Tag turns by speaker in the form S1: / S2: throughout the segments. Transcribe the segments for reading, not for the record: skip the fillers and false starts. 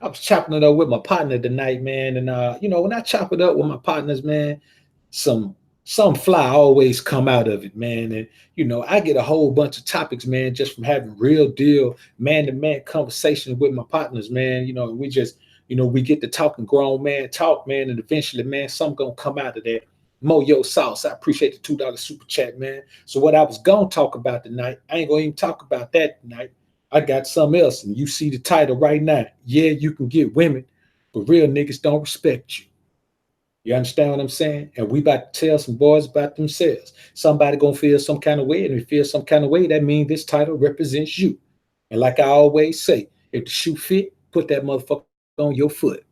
S1: I was chopping it up with my partner tonight, man. And when I chop it up with my partners, man, some some fly always come out of it, man. And I get a whole bunch of topics, man, just from having real deal man-to-man conversations with my partners, man. We just, we get to talking grown man talk, man, and eventually, man, something gonna come out of that. Moyo Sauce, I appreciate the $2 super chat, man. So what I was gonna talk about tonight, I ain't gonna even talk about that tonight. I got something else, and you see the title right now. Yeah, you can get women, but real niggas don't respect you. You understand what I'm saying? And we about to tell some boys about themselves. Somebody gonna feel some kind of way, and if you feel some kind of way, that means this title represents you. And like I always say, if the shoe fit, put that motherfucker on your foot.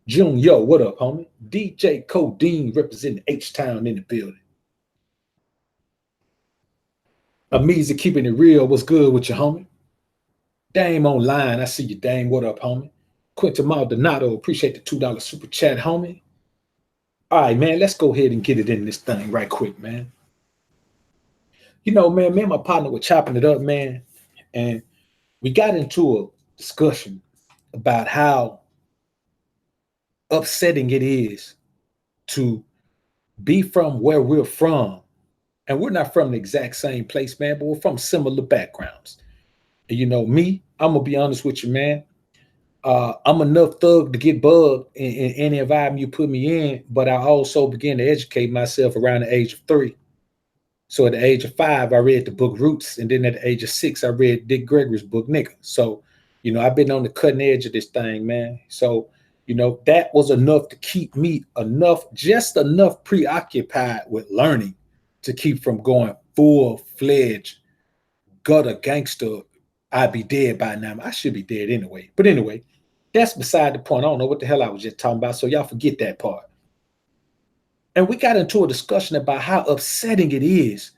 S1: June, yo, what up, homie? DJ Codeine representing H-Town in the building. Amiza keeping it real. What's good with you, homie? Dame online. I see you, Dame. What up, homie? Quentin Maldonado, appreciate the $2 super chat, homie. All right, man, let's go ahead and get it in this thing right quick, man. Man, me and my partner were chopping it up, man, and we got into a discussion about how upsetting it is to be from where we're from. And we're not from the exact same place, man, but we're from similar backgrounds. And me, I'm gonna be honest with you, man. I'm enough thug to get bugged in any environment you put me in, but I also began to educate myself around the age of 3. So at the age of 5, I read the book Roots, and then at the age of 6, I read Dick Gregory's book Nigga. So, I've been on the cutting edge of this thing, man. So, that was enough to keep me just enough preoccupied with learning to keep from going full-fledged gutter gangster. I'd be dead by now. I should be dead anyway. But anyway, that's beside the point. I don't know what the hell I was just talking about, so y'all forget that part. And we got into a discussion about how upsetting it is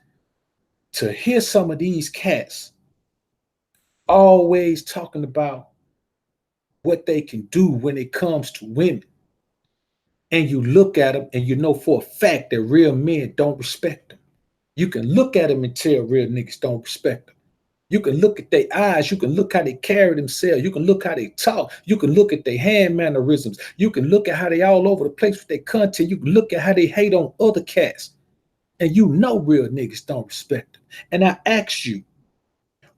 S1: to hear some of these cats always talking about what they can do when it comes to women. And you look at them and you know for a fact that real men don't respect them. You can look at them and tell real niggas don't respect them. You can look at their eyes. You can look how they carry themselves. You can look how they talk. You can look at their hand mannerisms. You can look at how they all over the place with their content. You can look at how they hate on other cats. And you know real niggas don't respect them. And I ask you,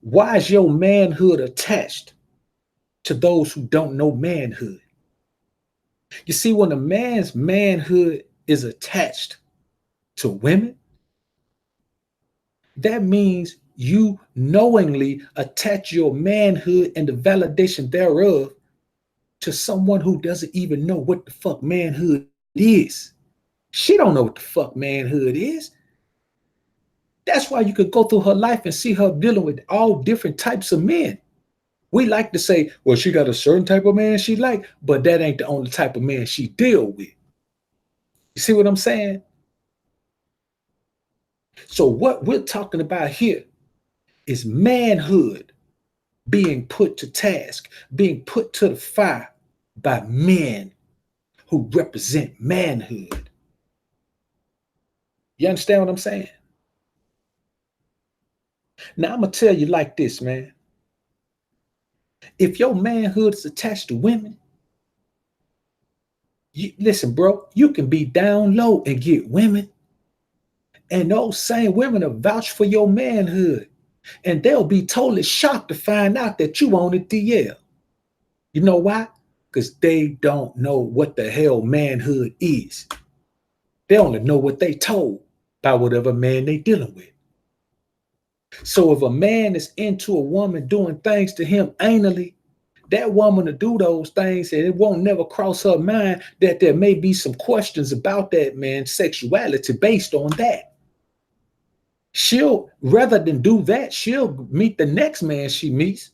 S1: why is your manhood attached to those who don't know manhood? You see, when a man's manhood is attached to women, that means you knowingly attach your manhood and the validation thereof to someone who doesn't even know what the fuck manhood is. She don't know what the fuck manhood is. That's why you could go through her life and see her dealing with all different types of men. We like to say, well, she got a certain type of man she like, but that ain't the only type of man she deal with. You see what I'm saying? So what we're talking about here is manhood being put to task, being put to the fire by men who represent manhood. You understand what I'm saying? Now I'm gonna tell you like this, man. If your manhood is attached to women, listen, bro, you can be down low and get women, and those same women will vouch for your manhood, and they'll be totally shocked to find out that you own a DL. You know why? Because they don't know what the hell manhood is. They only know what they told by whatever man they dealing with. So if a man is into a woman doing things to him anally, that woman will do those things, and it won't never cross her mind that there may be some questions about that man's sexuality based on that. She'll, rather than do that, she'll meet the next man she meets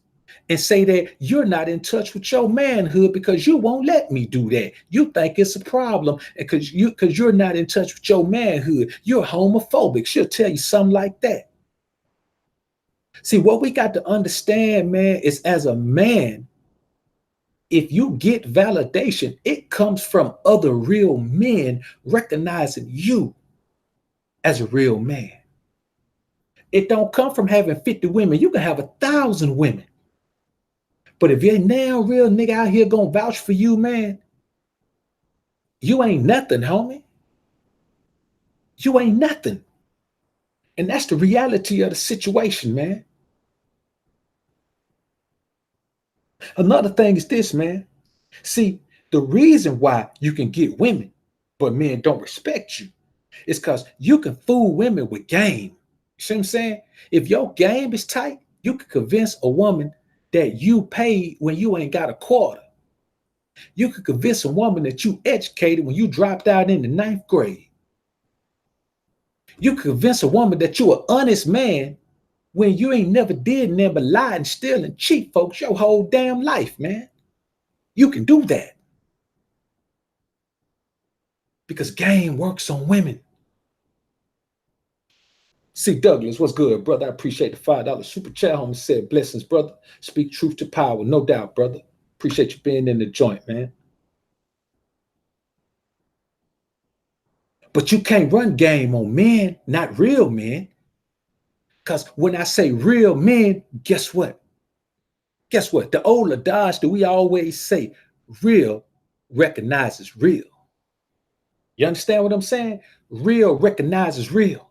S1: and say that you're not in touch with your manhood because you won't let me do that. You think it's a problem because you're not in touch with your manhood. You're homophobic. She'll tell you something like that. See, what we got to understand, man, is as a man, if you get validation, it comes from other real men recognizing you as a real man. It don't come from having 50 women. You can have 1,000 women. But if you ain't now real nigga out here gonna vouch for you, man, you ain't nothing, homie. You ain't nothing. And that's the reality of the situation, man. Another thing is this, man. See, the reason why you can get women, but men don't respect you, is because you can fool women with game. You see what I'm saying? If your game is tight, you can convince a woman that you paid when you ain't got a quarter. You could convince a woman that you educated when you dropped out in the 9th grade. You could convince a woman that you an honest man when you ain't never did nothing but lie and steal and cheat folks your whole damn life, man. You can do that because game works on women. See, Douglas, what's good, brother? I appreciate the $5 super chat. Homie said, blessings, brother. Speak truth to power. No doubt, brother. Appreciate you being in the joint, man. But you can't run game on men, not real men. Because when I say real men, guess what? Guess what? The old adage that we always say, real recognizes real. You understand what I'm saying? Real recognizes real.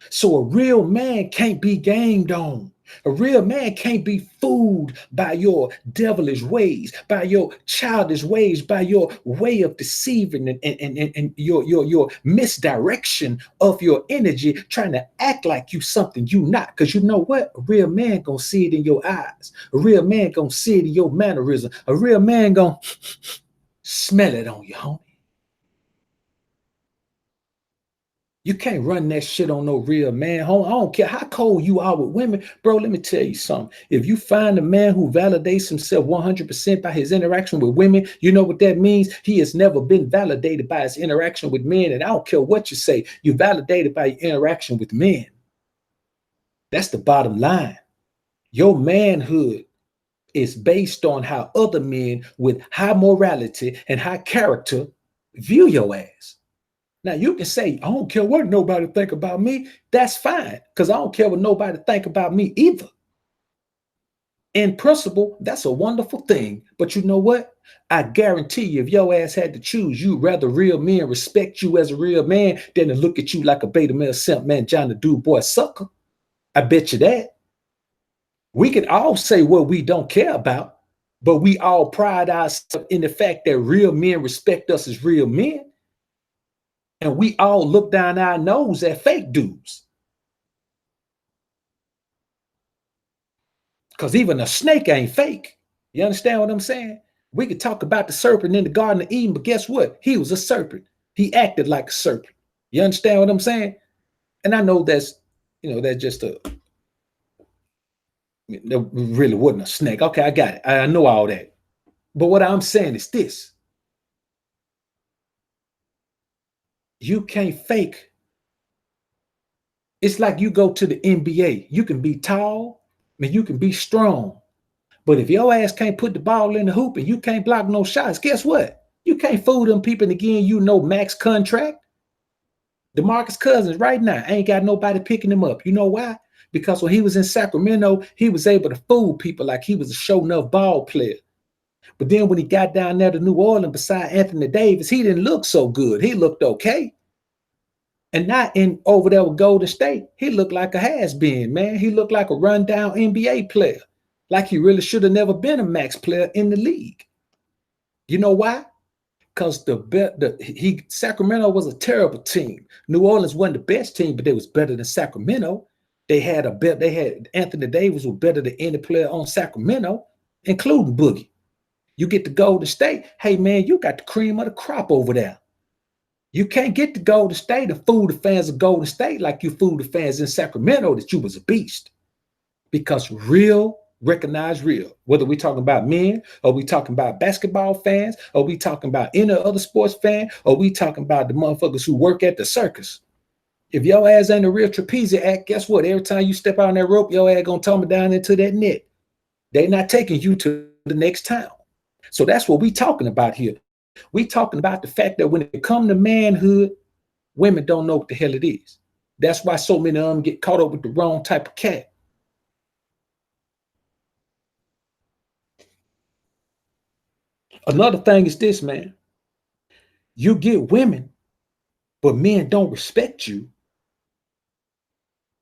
S1: So a real man can't be gamed on. A real man can't be fooled by your devilish ways, by your childish ways, by your way of deceiving and your misdirection of your energy, trying to act like you something you not. Because you know what? A real man gonna see it in your eyes. A real man gonna see it in your mannerism. A real man gonna smell it on you, homie. You can't run that shit on no real man. I don't care how cold you are with women. Bro, let me tell you something. If you find a man who validates himself 100% by his interaction with women, you know what that means? He has never been validated by his interaction with men. And I don't care what you say. You're validated by your interaction with men. That's the bottom line. Your manhood is based on how other men with high morality and high character view your ass. Now, you can say, I don't care what nobody think about me. That's fine, because I don't care what nobody think about me either. In principle, that's a wonderful thing. But you know what? I guarantee you, if your ass had to choose, you'd rather real men respect you as a real man than to look at you like a beta male simp man, John the dude boy sucker. I bet you that. We can all say what we don't care about, but we all pride ourselves in the fact that real men respect us as real men. And we all look down our nose at fake dudes. Because even a snake ain't fake. You understand what I'm saying? We could talk about the serpent in the Garden of Eden, but guess what? He was a serpent. He acted like a serpent. You understand what I'm saying? And I know that's just that really wasn't a snake. Okay, I got it. I know all that. But what I'm saying is this. You can't fake. It's like you go to the NBA. You can be tall, and you can be strong. But if your ass can't put the ball in the hoop and you can't block no shots, guess what? You can't fool them people again, max contract. DeMarcus Cousins right now ain't got nobody picking him up. You know why? Because when he was in Sacramento, he was able to fool people like he was a show enough ball player. But then when he got down there to New Orleans beside Anthony Davis, he didn't look so good. He looked okay. And not in over there with Golden State, he looked like a has-been, man. He looked like a rundown NBA player. Like he really should have never been a max player in the league. You know why? Because Sacramento was a terrible team. New Orleans wasn't the best team, but they was better than Sacramento. They had Anthony Davis was better than any player on Sacramento, including Boogie. You get to Golden State, hey man, you got the cream of the crop over there. You can't get to Golden State and fool the fans of Golden State like you fooled the fans in Sacramento that you was a beast. Because real recognize real. Whether we talking about men, or we talking about basketball fans, or we talking about any other sports fan, or we talking about the motherfuckers who work at the circus. If your ass ain't a real trapezius, guess what? Every time you step out on that rope, your ass gonna tumble down into that net. They're not taking you to the next town. So that's what we talking about here. We talking about the fact that when it comes to manhood, women don't know what the hell it is. That's why so many of them get caught up with the wrong type of cat. Another thing is this, man. You get women, but men don't respect you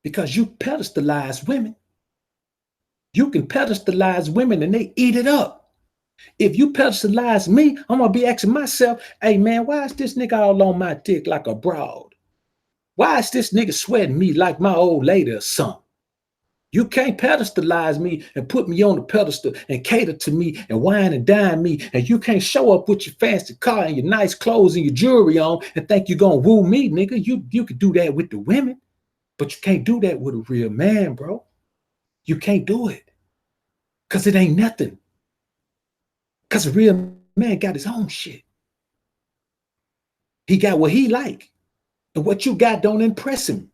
S1: because you pedestalize women. You can pedestalize women and they eat it up. If you pedestalize me, I'm gonna be asking myself, hey man, why is this nigga all on my dick like a broad? Why is this nigga sweating me like my old lady or something? You can't pedestalize me and put me on the pedestal and cater to me and wine and dine me. And you can't show up with your fancy car and your nice clothes and your jewelry on and think you're gonna woo me, nigga. You can do that with the women, but you can't do that with a real man, bro. You can't do it because it ain't nothing. Because a real man got his own shit. He got what he like. And what you got don't impress him.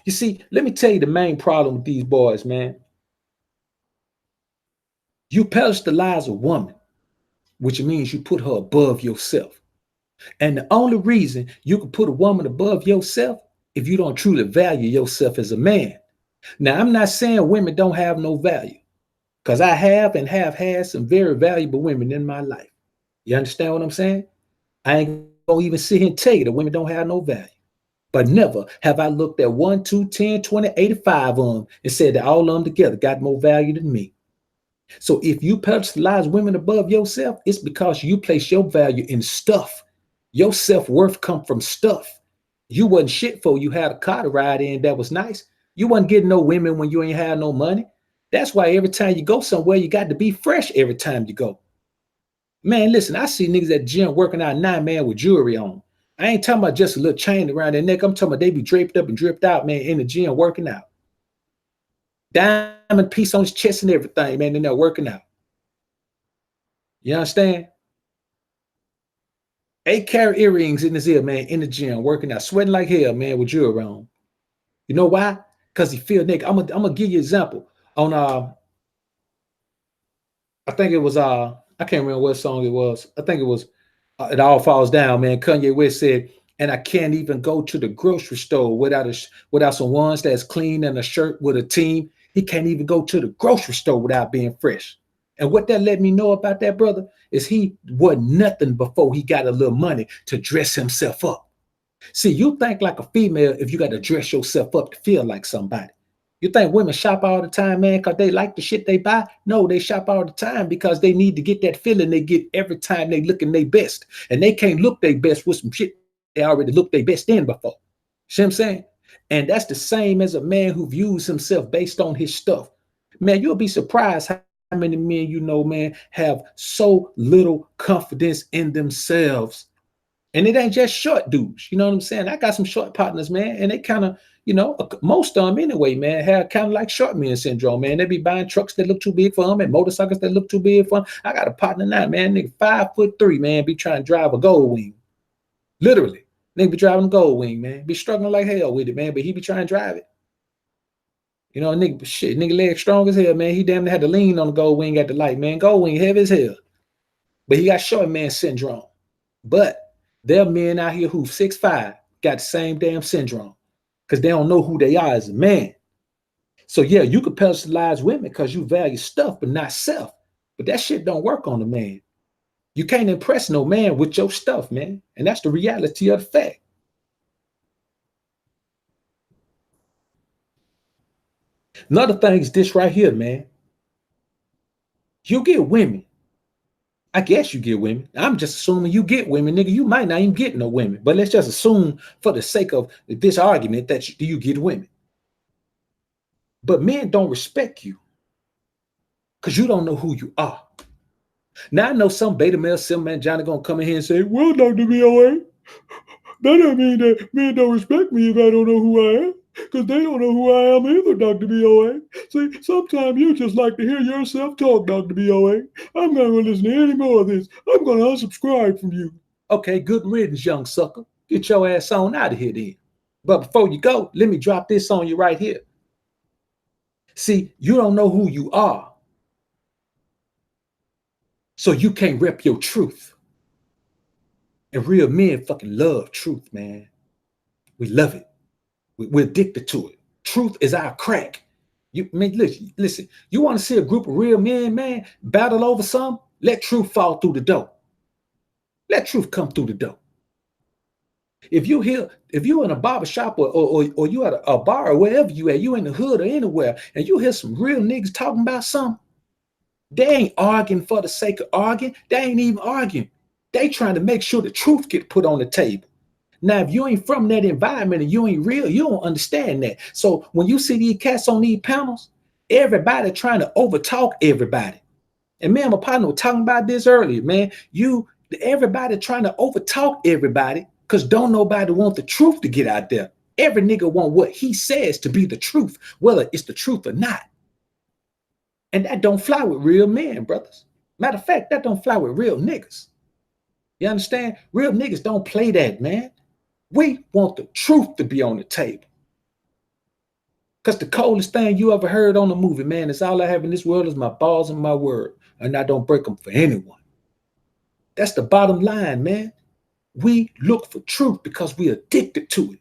S1: You see, let me tell you the main problem with these boys, man. You pedestalize a woman, which means you put her above yourself. And the only reason you can put a woman above yourself if you don't truly value yourself as a man. Now, I'm not saying women don't have no value, because I have and have had some very valuable women in my life. You understand what I'm saying? I ain't gonna even sit here and tell you that women don't have no value. But never have I looked at 1, 2, 10, 20, 85 of them and said that all of them together got more value than me. So if you pedestalize women above yourself, it's because you place your value in stuff. Your self-worth come from stuff. You wasn't shit for you had a car to ride in that was nice. You wasn't getting no women when you ain't had no money. That's why every time you go somewhere, you got to be fresh every time you go. Man, listen, I see niggas at the gym working out now, man, with jewelry on. I ain't talking about just a little chain around their neck. I'm talking about they be draped up and dripped out, man, in the gym working out. Diamond piece on his chest and everything, man, in there working out. You understand? 8-carat earrings in his ear, man, in the gym working out, sweating like hell, man, with jewelry on. You know why? Because he feel naked. I'm gonna give you an example. On I think it was I can't remember what song it was. I think it was It All Falls Down, man. Kanye West said, and I can't even go to the grocery store without some ones that's clean and a shirt with a team. He can't even go to the grocery store without being fresh. And what that let me know about that brother is he wasn't nothing before he got a little money to dress himself up. See, you think like a female if you got to dress yourself up to feel like somebody. You think women shop all the time, man, because they like the shit they buy? No, they shop all the time because they need to get that feeling they get every time they looking their best. And they can't look their best with some shit they already looked their best in before. See what I'm saying? And that's the same as a man who views himself based on his stuff. Man, you'll be surprised how many men you know, man, have so little confidence in themselves. And it ain't just short dudes. You know what I'm saying? I got some short partners, man, and they kind of, most of them anyway, man, have kind of like short men syndrome, man. They be buying trucks that look too big for them and motorcycles that look too big for them. I got a partner now, man, nigga 5'3", man, be trying to drive a gold wing. Literally. Nigga be driving a gold wing, man. Be struggling like hell with it, man, but he be trying to drive it. You know, nigga leg strong as hell, man. He damn near had to lean on the gold wing at the light, man. Gold wing heavy as hell. But he got short man syndrome. But there are men out here who 6'5", got the same damn syndrome because they don't know who they are as a man. So yeah, you can personalize women because you value stuff, but not self. But that shit don't work on a man. You can't impress no man with your stuff, man. And that's the reality of the fact. Another thing is this right here, man. You get women. I guess you get women. I'm just assuming you get women, nigga. You might not even get no women, but let's just assume for the sake of this argument that you get women. But men don't respect you because you don't know who you are. Now I know some beta male, sim man, Johnny gonna come in here and say, well, Dr. BoA, that don't mean that men don't respect me if I don't know who I am. Because they don't know who I am either, Dr. BoA. See, sometimes you just like to hear yourself talk, Dr. BoA. I'm not going to listen to any more of this. I'm going to unsubscribe from you. Okay, good riddance, young sucker. Get your ass on out of here then. But before you go, let me drop this on you right here. See, you don't know who you are. So you can't rep your truth. And real men fucking love truth, man. We love it. We're addicted to it. Truth is our crack. You listen. You want to see a group of real men, man, battle over something? Let truth fall through the door. Let truth come through the door. If you're in a barber shop or you at a bar or wherever you at, you in the hood or anywhere, and you hear some real niggas talking about something, they ain't arguing for the sake of arguing. They ain't even arguing. They trying to make sure the truth get put on the table. Now, if you ain't from that environment and you ain't real, you don't understand that. So when you see these cats on these panels, everybody trying to overtalk everybody. And me and my partner were talking about this earlier, man. Everybody trying to overtalk everybody because don't nobody want the truth to get out there. Every nigga want what he says to be the truth, whether it's the truth or not. And that don't fly with real men, brothers. Matter of fact, that don't fly with real niggas. You understand? Real niggas don't play that, man. We want the truth to be on the table. Because the coldest thing you ever heard on a movie, man, is all I have in this world is my balls and my word. And I don't break them for anyone. That's the bottom line, man. We look for truth because we're addicted to it.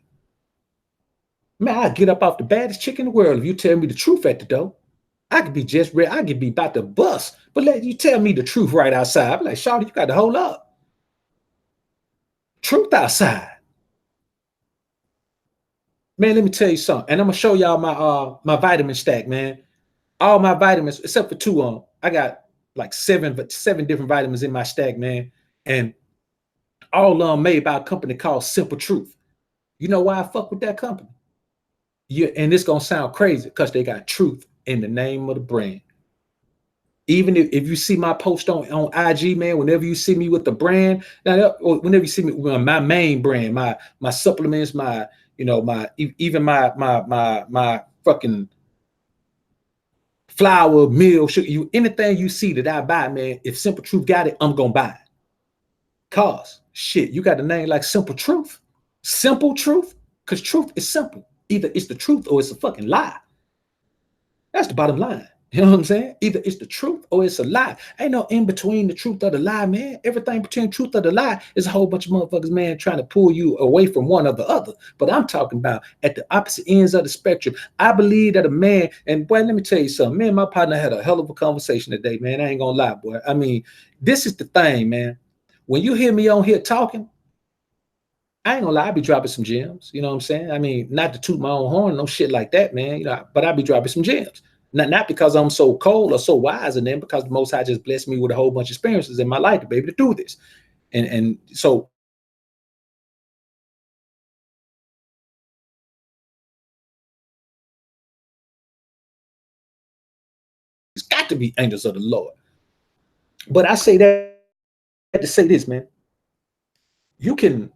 S1: Man, I get up off the baddest chick in the world if you tell me the truth at the door. I could be just ready. I could be about to bust. But let you tell me the truth right outside. I'm like, shawty, you got to hold up. Truth outside. Man, let me tell you something. And I'm going to show y'all my vitamin stack, man. All my vitamins, except for two of them. I got like seven different vitamins in my stack, man. And all of them made by a company called Simple Truth. You know why I fuck with that company? Yeah, and it's going to sound crazy because they got truth in the name of the brand. Even if you see my post on IG, man, whenever you see me with the brand, now, or whenever you see me with my main brand, my supplements, my fucking flour, meal, sugar, anything you see that I buy, man, if Simple Truth got it, I'm gonna buy it. Cause shit, you got a name like Simple Truth. Simple Truth? Because truth is simple. Either it's the truth or it's a fucking lie. That's the bottom line. You know what I'm saying? Either it's the truth or it's a lie. Ain't no in between the truth or the lie, man. Everything between truth or the lie is a whole bunch of motherfuckers, man, trying to pull you away from one or the other. But I'm talking about at the opposite ends of the spectrum. I believe that a man, and boy, let me tell you something. Me and my partner had a hell of a conversation today, man. I ain't gonna lie, boy. I mean, this is the thing, man. When you hear me on here talking, I ain't gonna lie, I be dropping some gems. You know what I'm saying? I mean, not to toot my own horn, no shit like that, man. You know, but I be dropping some gems. Not because I'm so cold or so wise, and then because the Most High just blessed me with a whole bunch of experiences in my life to be able to do this. And so it's got to be angels of the Lord. But I say that to say this, man. You can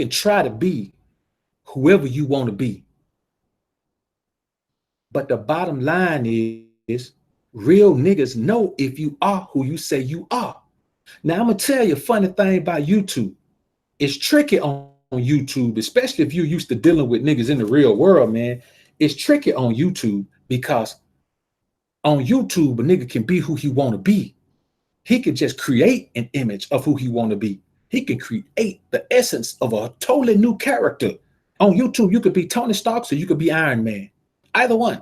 S1: try to be whoever you want to be. But the bottom line is real niggas know if you are who you say you are. Now, I'm going to tell you a funny thing about YouTube. It's tricky on YouTube, especially if you're used to dealing with niggas in the real world, man. It's tricky on YouTube because on YouTube, a nigga can be who he want to be. He can just create an image of who he want to be. He can create the essence of a totally new character. On YouTube, you could be Tony Stark or you could be Iron Man. Either one.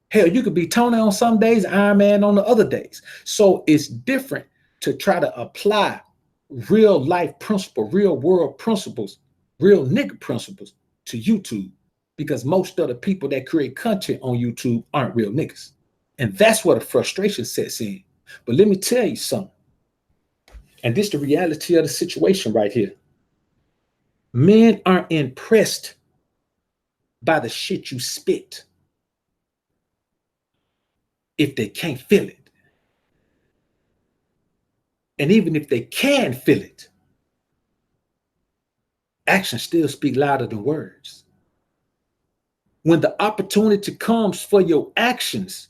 S1: Hell, you could be Tony on some days, Iron Man on the other days. So it's different to try to apply real life principle, real world principles, real nigga principles to YouTube, because most of the people that create content on YouTube aren't real niggas. And that's where the frustration sets in. But let me tell you something. And this is the reality of the situation right here. Men aren't impressed by the shit you spit if they can't feel it. And even if they can feel it, actions still speak louder than words. When the opportunity comes for your actions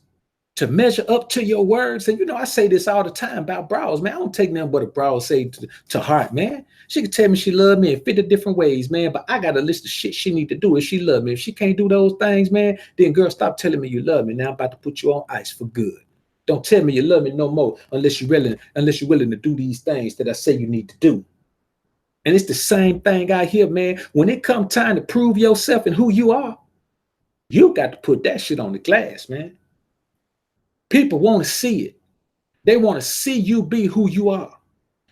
S1: to measure up to your words, and you know, I say this all the time about bras, man. I don't take nothing but a bra say to heart, man. She can tell me she loved me in 50 different ways, man, but I got a list of shit she need to do if she love me. If she can't do those things, man, then girl, stop telling me you love me. Now I'm about to put you on ice for good. Don't tell me you love me no more unless you're willing to do these things that I say you need to do. And it's the same thing out here, man. When it comes time to prove yourself and who you are, you got to put that shit on the glass, man. People want to see it. They want to see you be who you are.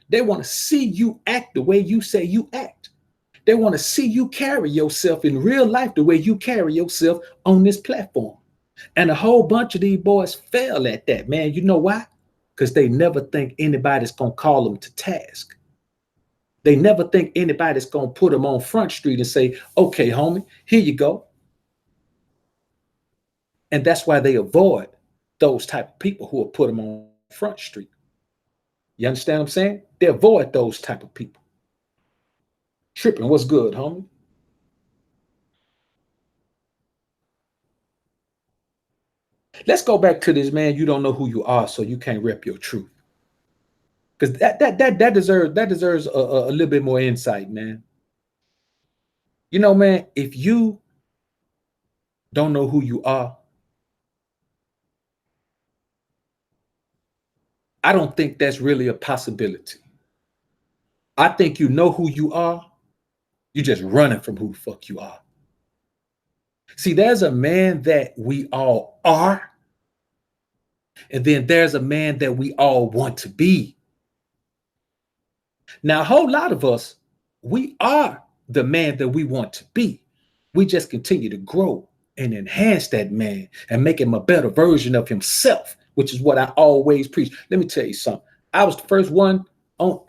S1: They want to see you act the way you say you act. They want to see you carry yourself in real life the way you carry yourself on this platform. And a whole bunch of these boys fail at that, man. You know why? Because they never think anybody's going to call them to task. They never think anybody's going to put them on Front Street and say, okay, homie, here you go. And that's why they avoid those type of people who will put them on Front Street. You understand what I'm saying? They avoid those type of people. Tripping, what's good, homie? Let's go back to this, man. You don't know who you are, so you can't rep your truth. Because that deserves a little bit more insight, man. You know, man, if you don't know who you are, I don't think that's really a possibility. I think you know who you are, you're just running from who the fuck you are. See, there's a man that we all are, and then there's a man that we all want to be. Now, a whole lot of us, we are the man that we want to be. We just continue to grow and enhance that man and make him a better version of himself, which is what I always preach. Let me tell you something. I was the first one on,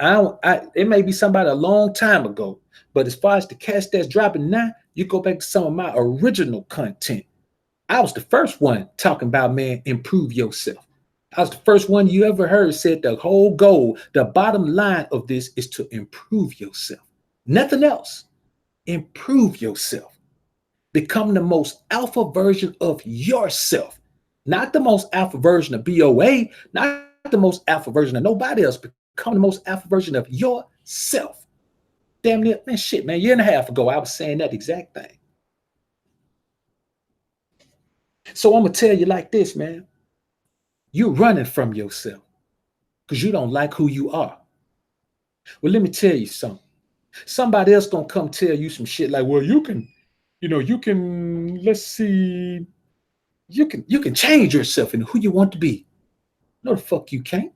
S1: it may be somebody a long time ago, but as far as the cast that's dropping now, you go back to some of my original content. I was the first one talking about, man, improve yourself. I was the first one you ever heard said the whole goal, the bottom line of this is to improve yourself. Nothing else. Improve yourself. Become the most alpha version of yourself. Not the most alpha version of BoA, not the most alpha version of nobody else. Become the most alpha version of yourself. Damn near, man, shit, man, a year and a half ago, I was saying that exact thing. So I'm going to tell you like this, man. You're running from yourself because you don't like who you are. Well, let me tell you something. Somebody else gonna come tell you some shit like, well, let's see, you can change yourself into who you want to be. No, the fuck you can't.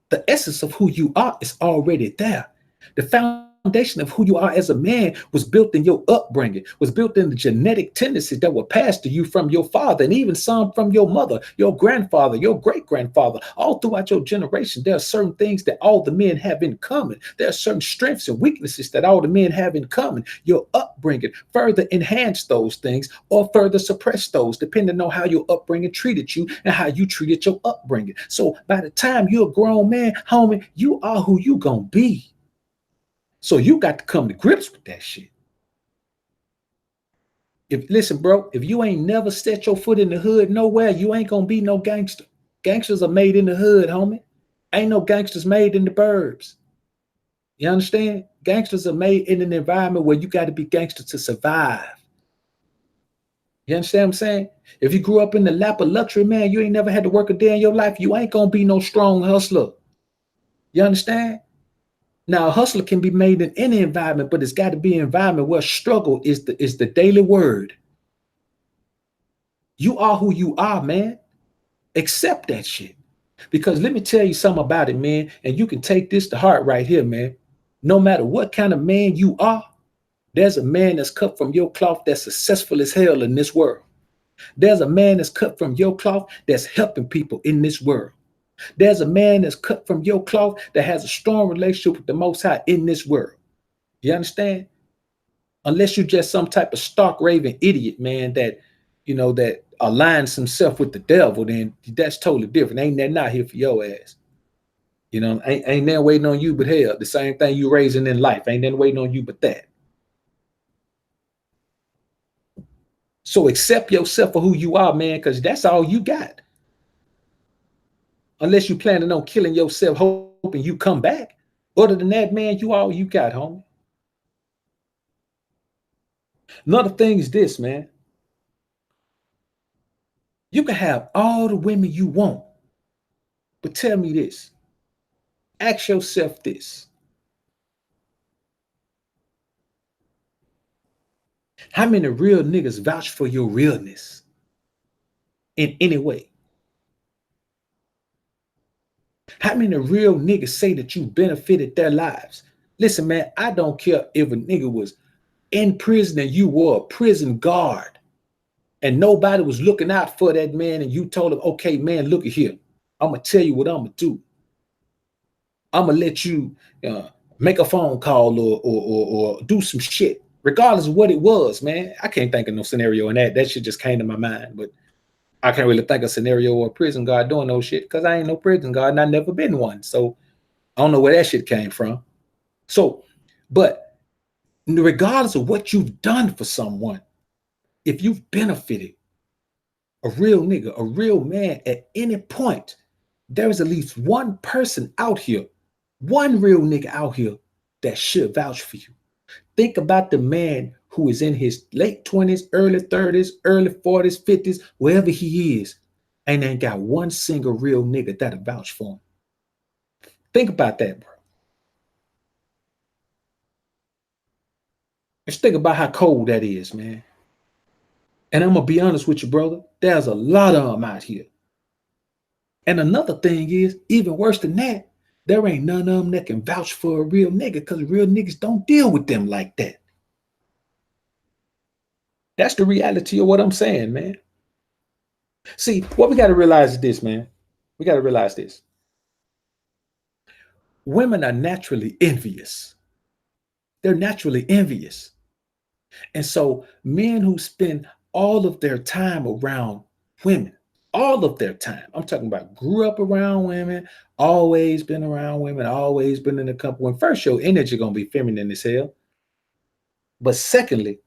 S1: The essence of who you are is already there. The foundation of who you are as a man was built in your upbringing, was built in the genetic tendencies that were passed to you from your father, and even some from your mother, your grandfather, your great grandfather. All throughout your generation, there are certain things that all the men have in common. There are certain strengths and weaknesses that all the men have in common. Your upbringing further enhance those things or further suppress those, depending on how your upbringing treated you and how you treated your upbringing. So by the time you're a grown man, homie, you are who you gonna be. So you got to come to grips with that shit. Listen, bro, if you ain't never set your foot in the hood nowhere, you ain't gonna be no gangster. Gangsters are made in the hood, homie. Ain't no gangsters made in the burbs. You understand? Gangsters are made in an environment where you got to be gangster to survive. You understand what I'm saying? If you grew up in the lap of luxury, man, you ain't never had to work a day in your life, you ain't gonna be no strong hustler. You understand? Now, a hustler can be made in any environment, but it's got to be an environment where struggle is the daily word. You are who you are, man. Accept that shit. Because let me tell you something about it, man, and you can take this to heart right here, man. No matter what kind of man you are, there's a man that's cut from your cloth that's successful as hell in this world. There's a man that's cut from your cloth that's helping people in this world. There's a man that's cut from your cloth that has a strong relationship with the Most High in this world. You understand? Unless you're just some type of stark raving idiot, man, that that aligns himself with the devil, then that's totally different. Ain't that not here for your ass? Ain't that waiting on you but hell. The same thing you raising in life. Ain't that waiting on you but that. So accept yourself for who you are, man, because that's all you got. Unless you planning on killing yourself, hoping you come back. Other than that, man, you all you got, homie. Another thing is this, man. You can have all the women you want, but tell me this. Ask yourself this. How many real niggas vouch for your realness in any way? How many real niggas say that you benefited their lives? Listen, man, I don't care if a nigga was in prison and you were a prison guard and nobody was looking out for that man and you told him, okay, man, look at here. I'm going to tell you what I'm going to do. I'm going to let you make a phone call or do some shit, regardless of what it was, man. I can't think of no scenario in that. That shit just came to my mind, but I can't really think of a scenario or a prison guard doing no shit because I ain't no prison guard and I never been one. So I don't know where that shit came from. So, but regardless of what you've done for someone, if you've benefited a real nigga, a real man at any point, there is at least one person out here, one real nigga out here that should vouch for you. Think about the man who is in his late 20s, early 30s, early 40s, 50s, wherever he is, and ain't got one single real nigga that'll vouch for him. Think about that, bro. Just think about how cold that is, man. And I'm going to be honest with you, brother. There's a lot of them out here. And another thing is, even worse than that, there ain't none of them that can vouch for a real nigga because real niggas don't deal with them like that. That's the reality of what I'm saying, man. See, what we got to realize is this, man. We got to realize this. Women are naturally envious. They're naturally envious. And so men who spend all of their time around women, all of their time, I'm talking about grew up around women, always been around women, always been in a couple. When first your energy going to be feminine as hell. But secondly,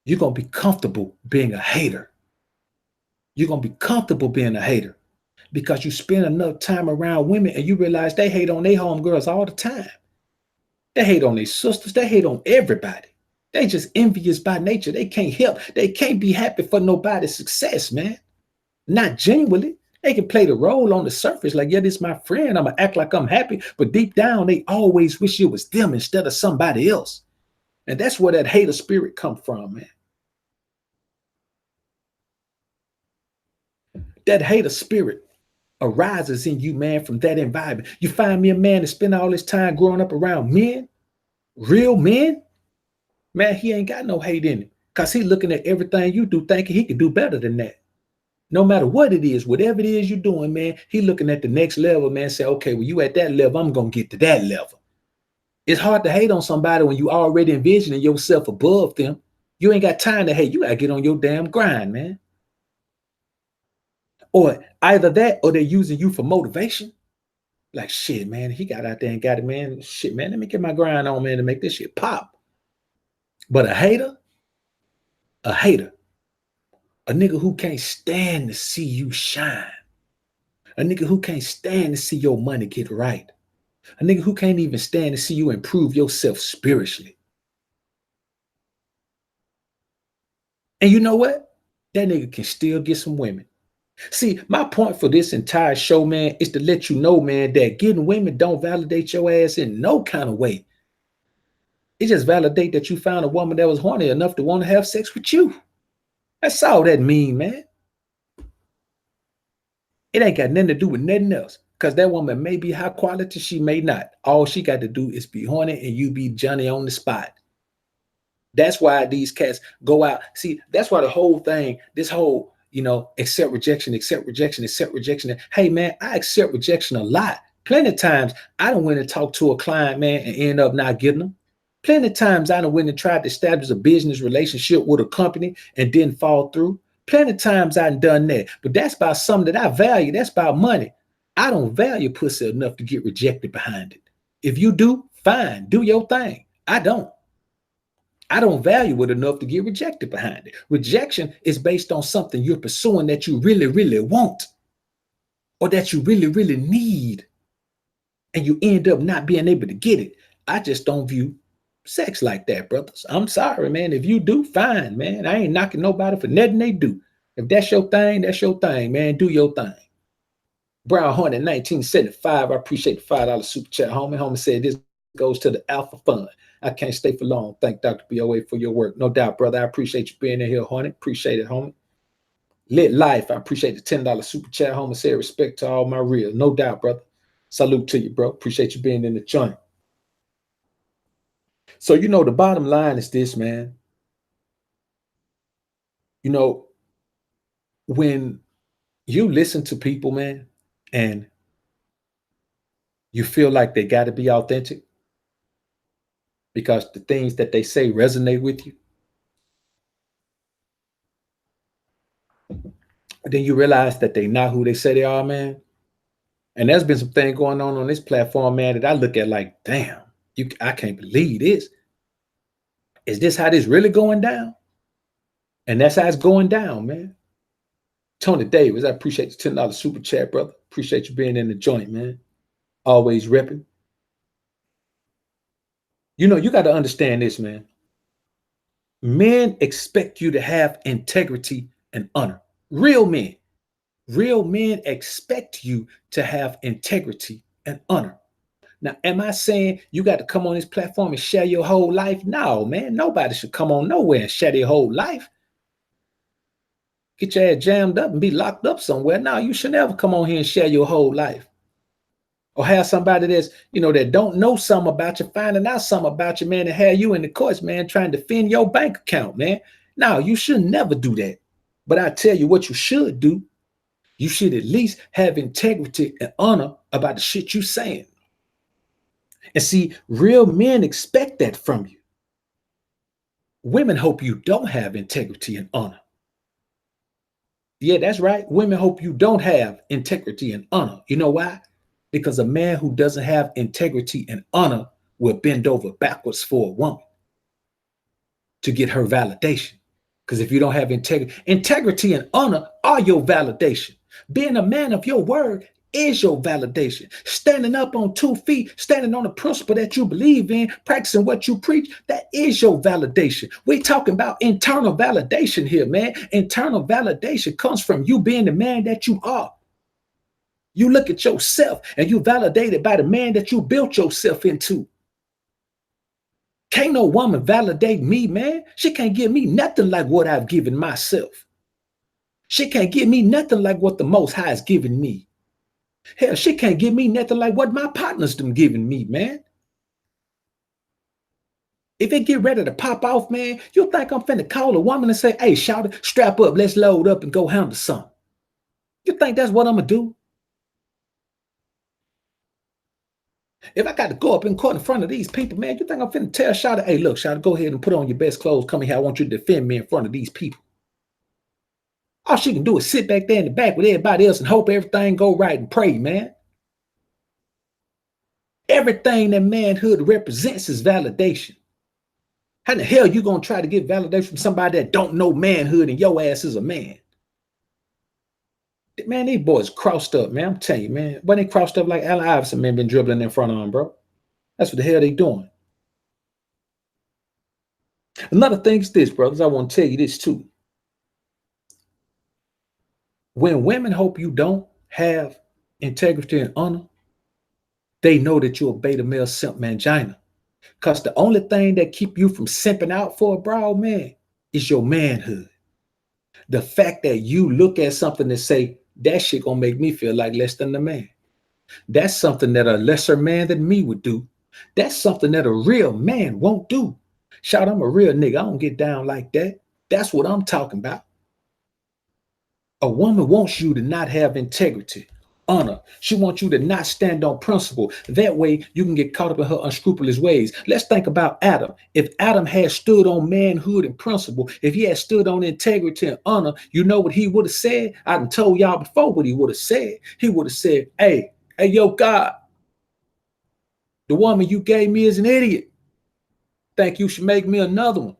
S1: you're going to be comfortable being a hater. You're going to be comfortable being a hater because you spend enough time around women and you realize they hate on their homegirls all the time. They hate on their sisters. They hate on everybody. They just envious by nature. They can't help. They can't be happy for nobody's success, man. Not genuinely. They can play the role on the surface like, yeah, this is my friend. I'm going to act like I'm happy. But deep down, they always wish it was them instead of somebody else. And that's where that hater spirit come from, man. That hater spirit arises in you, man, from that environment. You find me a man that spend all his time growing up around men, real men, man, he ain't got no hate in him because he looking at everything you do thinking he can do better than that. No matter what it is, whatever it is you're doing, man, he looking at the next level, man, say, okay, well, you at that level, I'm going to get to that level. It's hard to hate on somebody when you already envisioning yourself above them. You ain't got time to hate. You got to get on your damn grind, man. Or either that or they're using you for motivation. Like, shit, man, he got out there and got it, man. Shit, man, let me get my grind on, man, to make this shit pop. But a hater, a nigga who can't stand to see you shine, a nigga who can't stand to see your money get right, a nigga who can't even stand to see you improve yourself spiritually. And you know what? That nigga can still get some women. See, my point for this entire show, man, is to let you know, man, that getting women don't validate your ass in no kind of way. It just validate that you found a woman that was horny enough to want to have sex with you. That's all that mean, man. It ain't got nothing to do with nothing else. Because that woman may be high quality, she may not. All she got to do is be horny and you be Johnny on the spot. That's why these cats go out. See, that's why the whole thing, this whole, accept rejection, accept rejection, accept rejection. Hey, man, I accept rejection a lot. Plenty of times I done went and talked to a client, man, and end up not getting them. Plenty of times I done went and tried to establish a business relationship with a company and didn't fall through. Plenty of times I done that. But that's about something that I value. That's about money. I don't value pussy enough to get rejected behind it. If you do, fine, do your thing. I don't. I don't value it enough to get rejected behind it. Rejection is based on something you're pursuing that you really, really want or that you really, really need. And you end up not being able to get it. I just don't view sex like that, brothers. I'm sorry, man. If you do, fine, man. I ain't knocking nobody for nothing they do. If that's your thing, man. Do your thing. Brown Hornet 1975. I appreciate the $5 super chat, homie. Homie said this goes to the Alpha Fund. I can't stay for long. Thank Dr. BoA for your work. No doubt, brother. I appreciate you being in here, Hornet. Appreciate it, homie. Lit life. I appreciate the $10 super chat. Homie said respect to all my real. No doubt, brother. Salute to you, bro. Appreciate you being in the joint. So, the bottom line is this, man. When you listen to people, man, and you feel like they got to be authentic because the things that they say resonate with you, then you realize that they not who they say they are, man. And there's been some things going on this platform, man, that I look at like, damn, I can't believe this. Is this how this really going down? And that's how it's going down, man. Tony Davis, I appreciate the $10 super chat, brother. Appreciate you being in the joint, man. Always repping. You got to understand this, man. Men expect you to have integrity and honor. Real men. Real men expect you to have integrity and honor. Now, am I saying you got to come on this platform and share your whole life? No, man. Nobody should come on nowhere and share their whole life. Get your ass jammed up and be locked up somewhere. No, you should never come on here and share your whole life. Or have somebody that's, that don't know something about you, finding out something about you, man, and have you in the courts, man, trying to defend your bank account, man. No, you should never do that. But I tell you what you should do. You should at least have integrity and honor about the shit you saying. And see, real men expect that from you. Women hope you don't have integrity and honor. Yeah, that's right. Women hope you don't have integrity and honor. You know why? Because a man who doesn't have integrity and honor will bend over backwards for a woman to get her validation. Because if you don't have integrity and honor are your validation. Being a man of your word is your validation. Standing up on 2 feet, standing on the principle that you believe in, practicing what you preach, that is your validation. We're talking about internal validation here, man. Internal validation comes from you being the man that you are. You look at yourself and you validated by the man that you built yourself into. Can't no woman validate me, man. She can't give me nothing like what I've given myself. She can't give me nothing like what the Most High has given me. Hell, she can't give me nothing like what my partners them giving me, man. If it get ready to pop off, man, you think I'm finna call a woman and say, hey, shout it, strap up, let's load up and go handle something. You think that's what I'm gonna do? If I got to go up in court in front of these people, man, you think I'm finna tell Shawty, hey, look, Shawty, go ahead and put on your best clothes. Come here. I want you to defend me in front of these people. All she can do is sit back there in the back with everybody else and hope everything go right and pray, man. Everything that manhood represents is validation. How the hell you gonna try to get validation from somebody that don't know manhood and your ass is a man? Man, these boys crossed up, man. I'm telling you, man. When they crossed up like Allen Iverson, man, been dribbling in front of them, bro. That's what the hell they doing. Another thing is this, brothers. I want to tell you this too. When women hope you don't have integrity and honor, they know that you're a beta male simp mangina. Because the only thing that keep you from simping out for a broad man is your manhood. The fact that you look at something and say, that shit gonna make me feel like less than a man. That's something that a lesser man than me would do. That's something that a real man won't do. Shout, I'm a real nigga. I don't get down like that. That's what I'm talking about. A woman wants you to not have integrity, honor. She wants you to not stand on principle. That way you can get caught up in her unscrupulous ways. Let's think about Adam. If Adam had stood on manhood and principle, if he had stood on integrity and honor, you know what he would have said? I done told y'all before what he would have said. He would have said, hey, yo, God, the woman you gave me is an idiot. Think you should make me another one.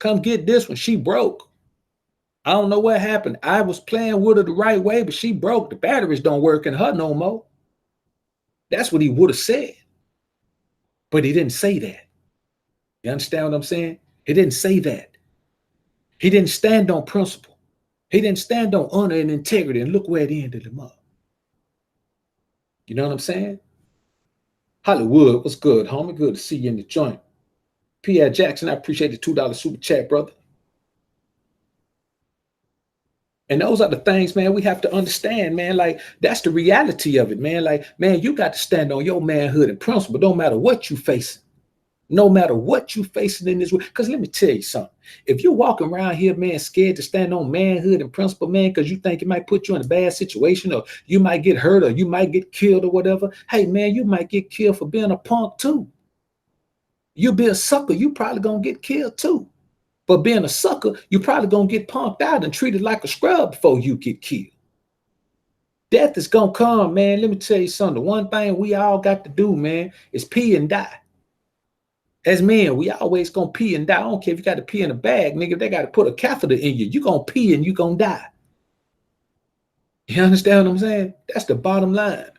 S1: Come get this one. She broke. I don't know what happened. I was playing with her the right way, but she broke. The batteries don't work in her no more. That's what he would have said. But he didn't say that. You understand what I'm saying? He didn't say that. He didn't stand on principle. He didn't stand on honor and integrity. And look where it ended him up. You know what I'm saying? Hollywood, what's good, homie? Good to see you in the joint. P.R. Jackson, I appreciate the $2 super chat, brother. And those are the things, man, we have to understand, man. Like, that's the reality of it, man. Like, man, you got to stand on your manhood and principle, no matter what you facing. No matter what you facing in this world. Because let me tell you something. If you're walking around here, man, scared to stand on manhood and principle, man, because you think it might put you in a bad situation, or you might get hurt, or you might get killed, or whatever. Hey, man, you might get killed for being a punk too. You be a sucker, you probably gonna get killed too. But being a sucker, you probably gonna get punked out and treated like a scrub before you get killed. Death is gonna come, man. Let me tell you something. The one thing we all got to do, man, is pee and die. As men, we always gonna pee and die. I don't care if you got to pee in a bag, nigga. If they got to put a catheter in you, you gonna pee and you gonna die. You understand what I'm saying? That's the bottom line.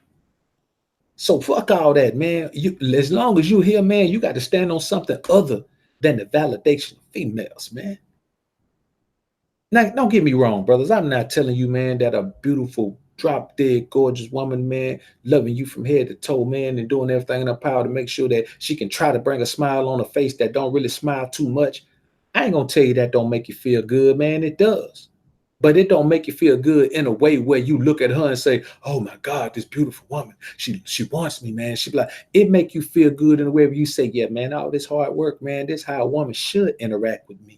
S1: So fuck all that, man. As long as you here, man, you got to stand on something other than the validation of females, man. Now, don't get me wrong, brothers. I'm not telling you, man, that a beautiful, drop dead, gorgeous woman, man, loving you from head to toe, man, and doing everything in her power to make sure that she can try to bring a smile on her face that don't really smile too much. I ain't gonna tell you that don't make you feel good, man. It does. But it don't make you feel good in a way where you look at her and say, oh my God, this beautiful woman, she wants me, man. She be like, it make you feel good in a way where you say, yeah, man, all this hard work, man, this is how a woman should interact with me.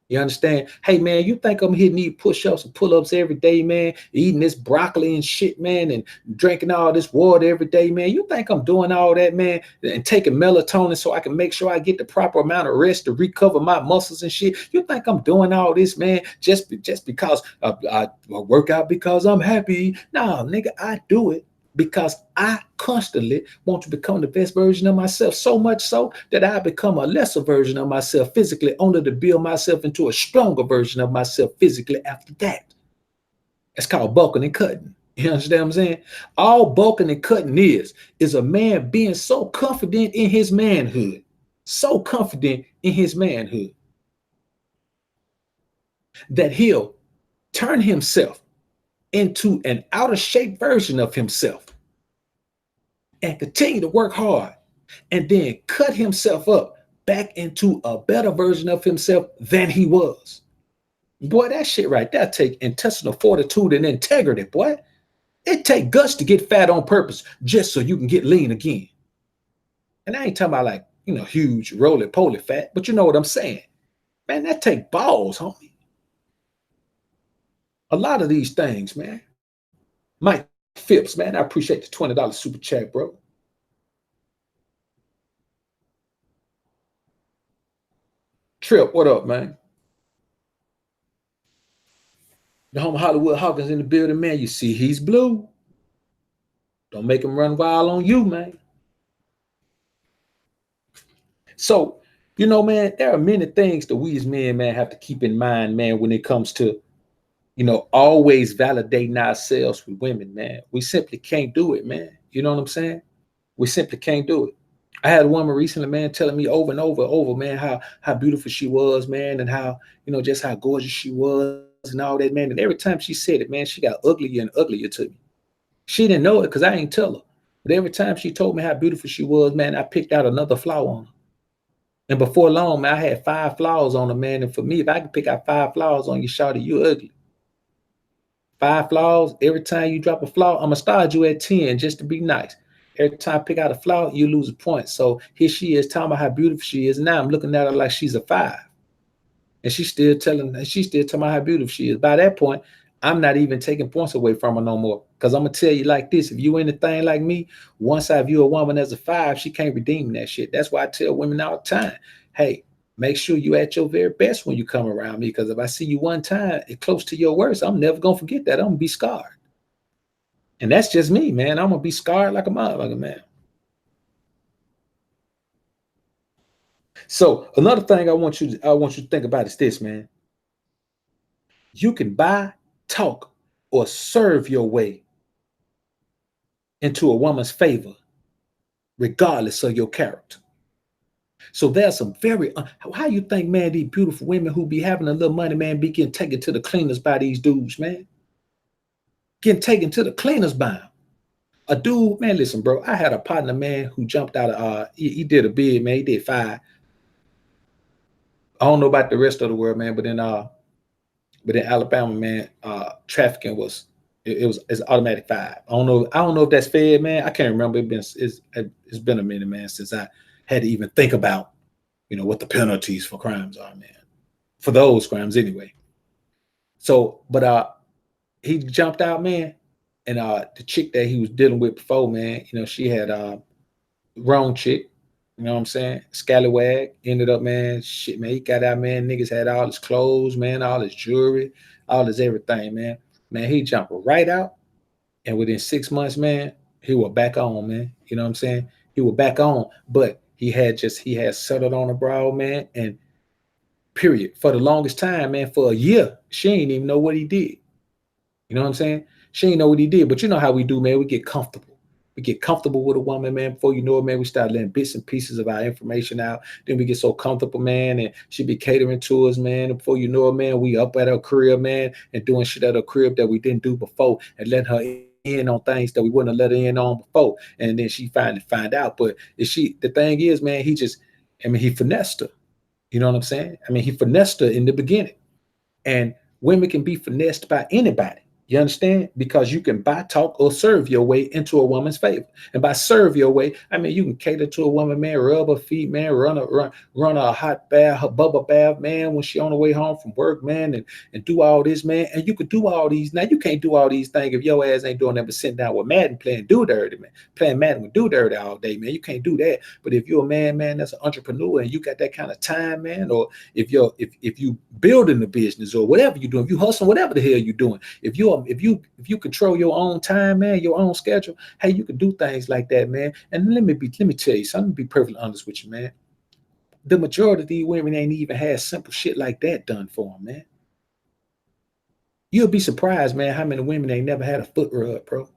S1: You understand? Hey, man, you think I'm hitting these push-ups and pull-ups every day, man, eating this broccoli and shit, man, and drinking all this water every day, man? You think I'm doing all that, man, and taking melatonin so I can make sure I get the proper amount of rest to recover my muscles and shit? You think I'm doing all this, man, just because I work out because I'm happy? No, nigga, I do it because I constantly want to become the best version of myself, so much so that I become a lesser version of myself physically, only to build myself into a stronger version of myself physically after that. It's called bulking and cutting. You understand what I'm saying? All bulking and cutting is a man being so confident in his manhood, so confident in his manhood that he'll turn himself into an out of shape version of himself and continue to work hard and then cut himself up back into a better version of himself than he was. Boy, that shit right there take intestinal fortitude and integrity, boy. It take guts to get fat on purpose just so you can get lean again. And I ain't talking about like, huge roly-poly fat, but you know what I'm saying. Man, that take balls, homie. A lot of these things, man. Mike Phipps, man, I appreciate the $20 super chat, bro. Trip, what up, man? The home Hollywood Hawkins in the building, man. You see, he's blue. Don't make him run wild on you, man. So, man, there are many things that we as men, man, have to keep in mind, man, when it comes to, always validating ourselves with women, man. We simply can't do it, man. You know what I'm saying? We simply can't do it. I had a woman recently, man, telling me over and over, man, how beautiful she was, man, and how, just how gorgeous she was and all that, man. And every time she said it, man, she got uglier and uglier to me. She didn't know it because I ain't tell her. But every time she told me how beautiful she was, man, I picked out another flaw on her. And before long, man, I had 5 flaws on her, man. And for me, if I can pick out 5 flaws on you, shawty, you ugly. 5 flaws. Every time you drop a flaw, I'm gonna start you at 10 just to be nice. Every time I pick out a flaw, you lose a point. So here she is talking about how beautiful she is. Now I'm looking at her like she's a 5. And she's still talking about how beautiful she is. By that point, I'm not even taking points away from her no more. Because I'm gonna tell you like this: if you anything like me, once I view a woman as a 5, she can't redeem that shit. That's why I tell women all the time, hey, make sure you at your very best when you come around me. Because if I see you one time, it's close to your worst, I'm never gonna forget that. I'm gonna be scarred. And that's just me, man. I'm gonna be scarred like a motherfucker, man. So another thing I want you to think about is this, man. You can buy, talk, or serve your way into a woman's favor, regardless of your character. So there's some very, how you think, man, these beautiful women who be having a little money, man, be getting taken to the cleaners by these dudes, man? Getting taken to the cleaners by them. A dude, man, listen, bro, I had a partner, man, who jumped out of, he did a bid, man, he did 5. I don't know about the rest of the world, man, but in But in Alabama, man, trafficking was it's automatic 5. I don't know if that's fair, man. I can't remember. It's been a minute, man, since I had to even think about, what the penalties for crimes are, man. For those crimes anyway. So, but he jumped out, man, and the chick that he was dealing with before, man, she had wrong chick. You know what I'm saying? Scallywag ended up, man. Shit, man. He got out, man. Niggas had all his clothes, man, all his jewelry, all his everything, man. Man, he jumped right out, and within 6 months, man, he was back on, man. You know what I'm saying? He was back on, but he had settled on a broad, man, and period. For the longest time, man, for a year, she ain't even know what he did. You know what I'm saying? She ain't know what he did, but you know how we do, man. We get comfortable. We get comfortable with a woman, man. Before you know it, man, we start letting bits and pieces of our information out. Then we get so comfortable, man, and she be catering to us, man. And before you know it, man, we up at her crib, man, and doing shit at her crib that we didn't do before, and letting her in on things that we wouldn't have let her in on before. And then she finally find out. But the thing is, man, he finessed her. You know what I'm saying? I mean, he finessed her in the beginning. And women can be finessed by anybody. You understand? Because you can buy, talk, or serve your way into a woman's favor. And by serve your way, I mean you can cater to a woman, man, rub her feet, man, run a hot bath, her bubble bath, man, when she on the way home from work, man, and do all this, man. And you could do all these. Now you can't do all these things if your ass ain't doing that but sitting down with Madden playing do dirty, man. Playing Madden with do dirty all day, man. You can't do that. But if you're a man, that's an entrepreneur and you got that kind of time, man, or if you building the business or whatever you're doing, if you hustling, whatever the hell you're doing, if you control your own time, man, your own schedule, hey, you can do things like that, man. And let me tell you something, be perfectly honest with you, man. The majority of these women ain't even had simple shit like that done for them, man. You'll be surprised, man, how many women ain't never had a foot rub, bro.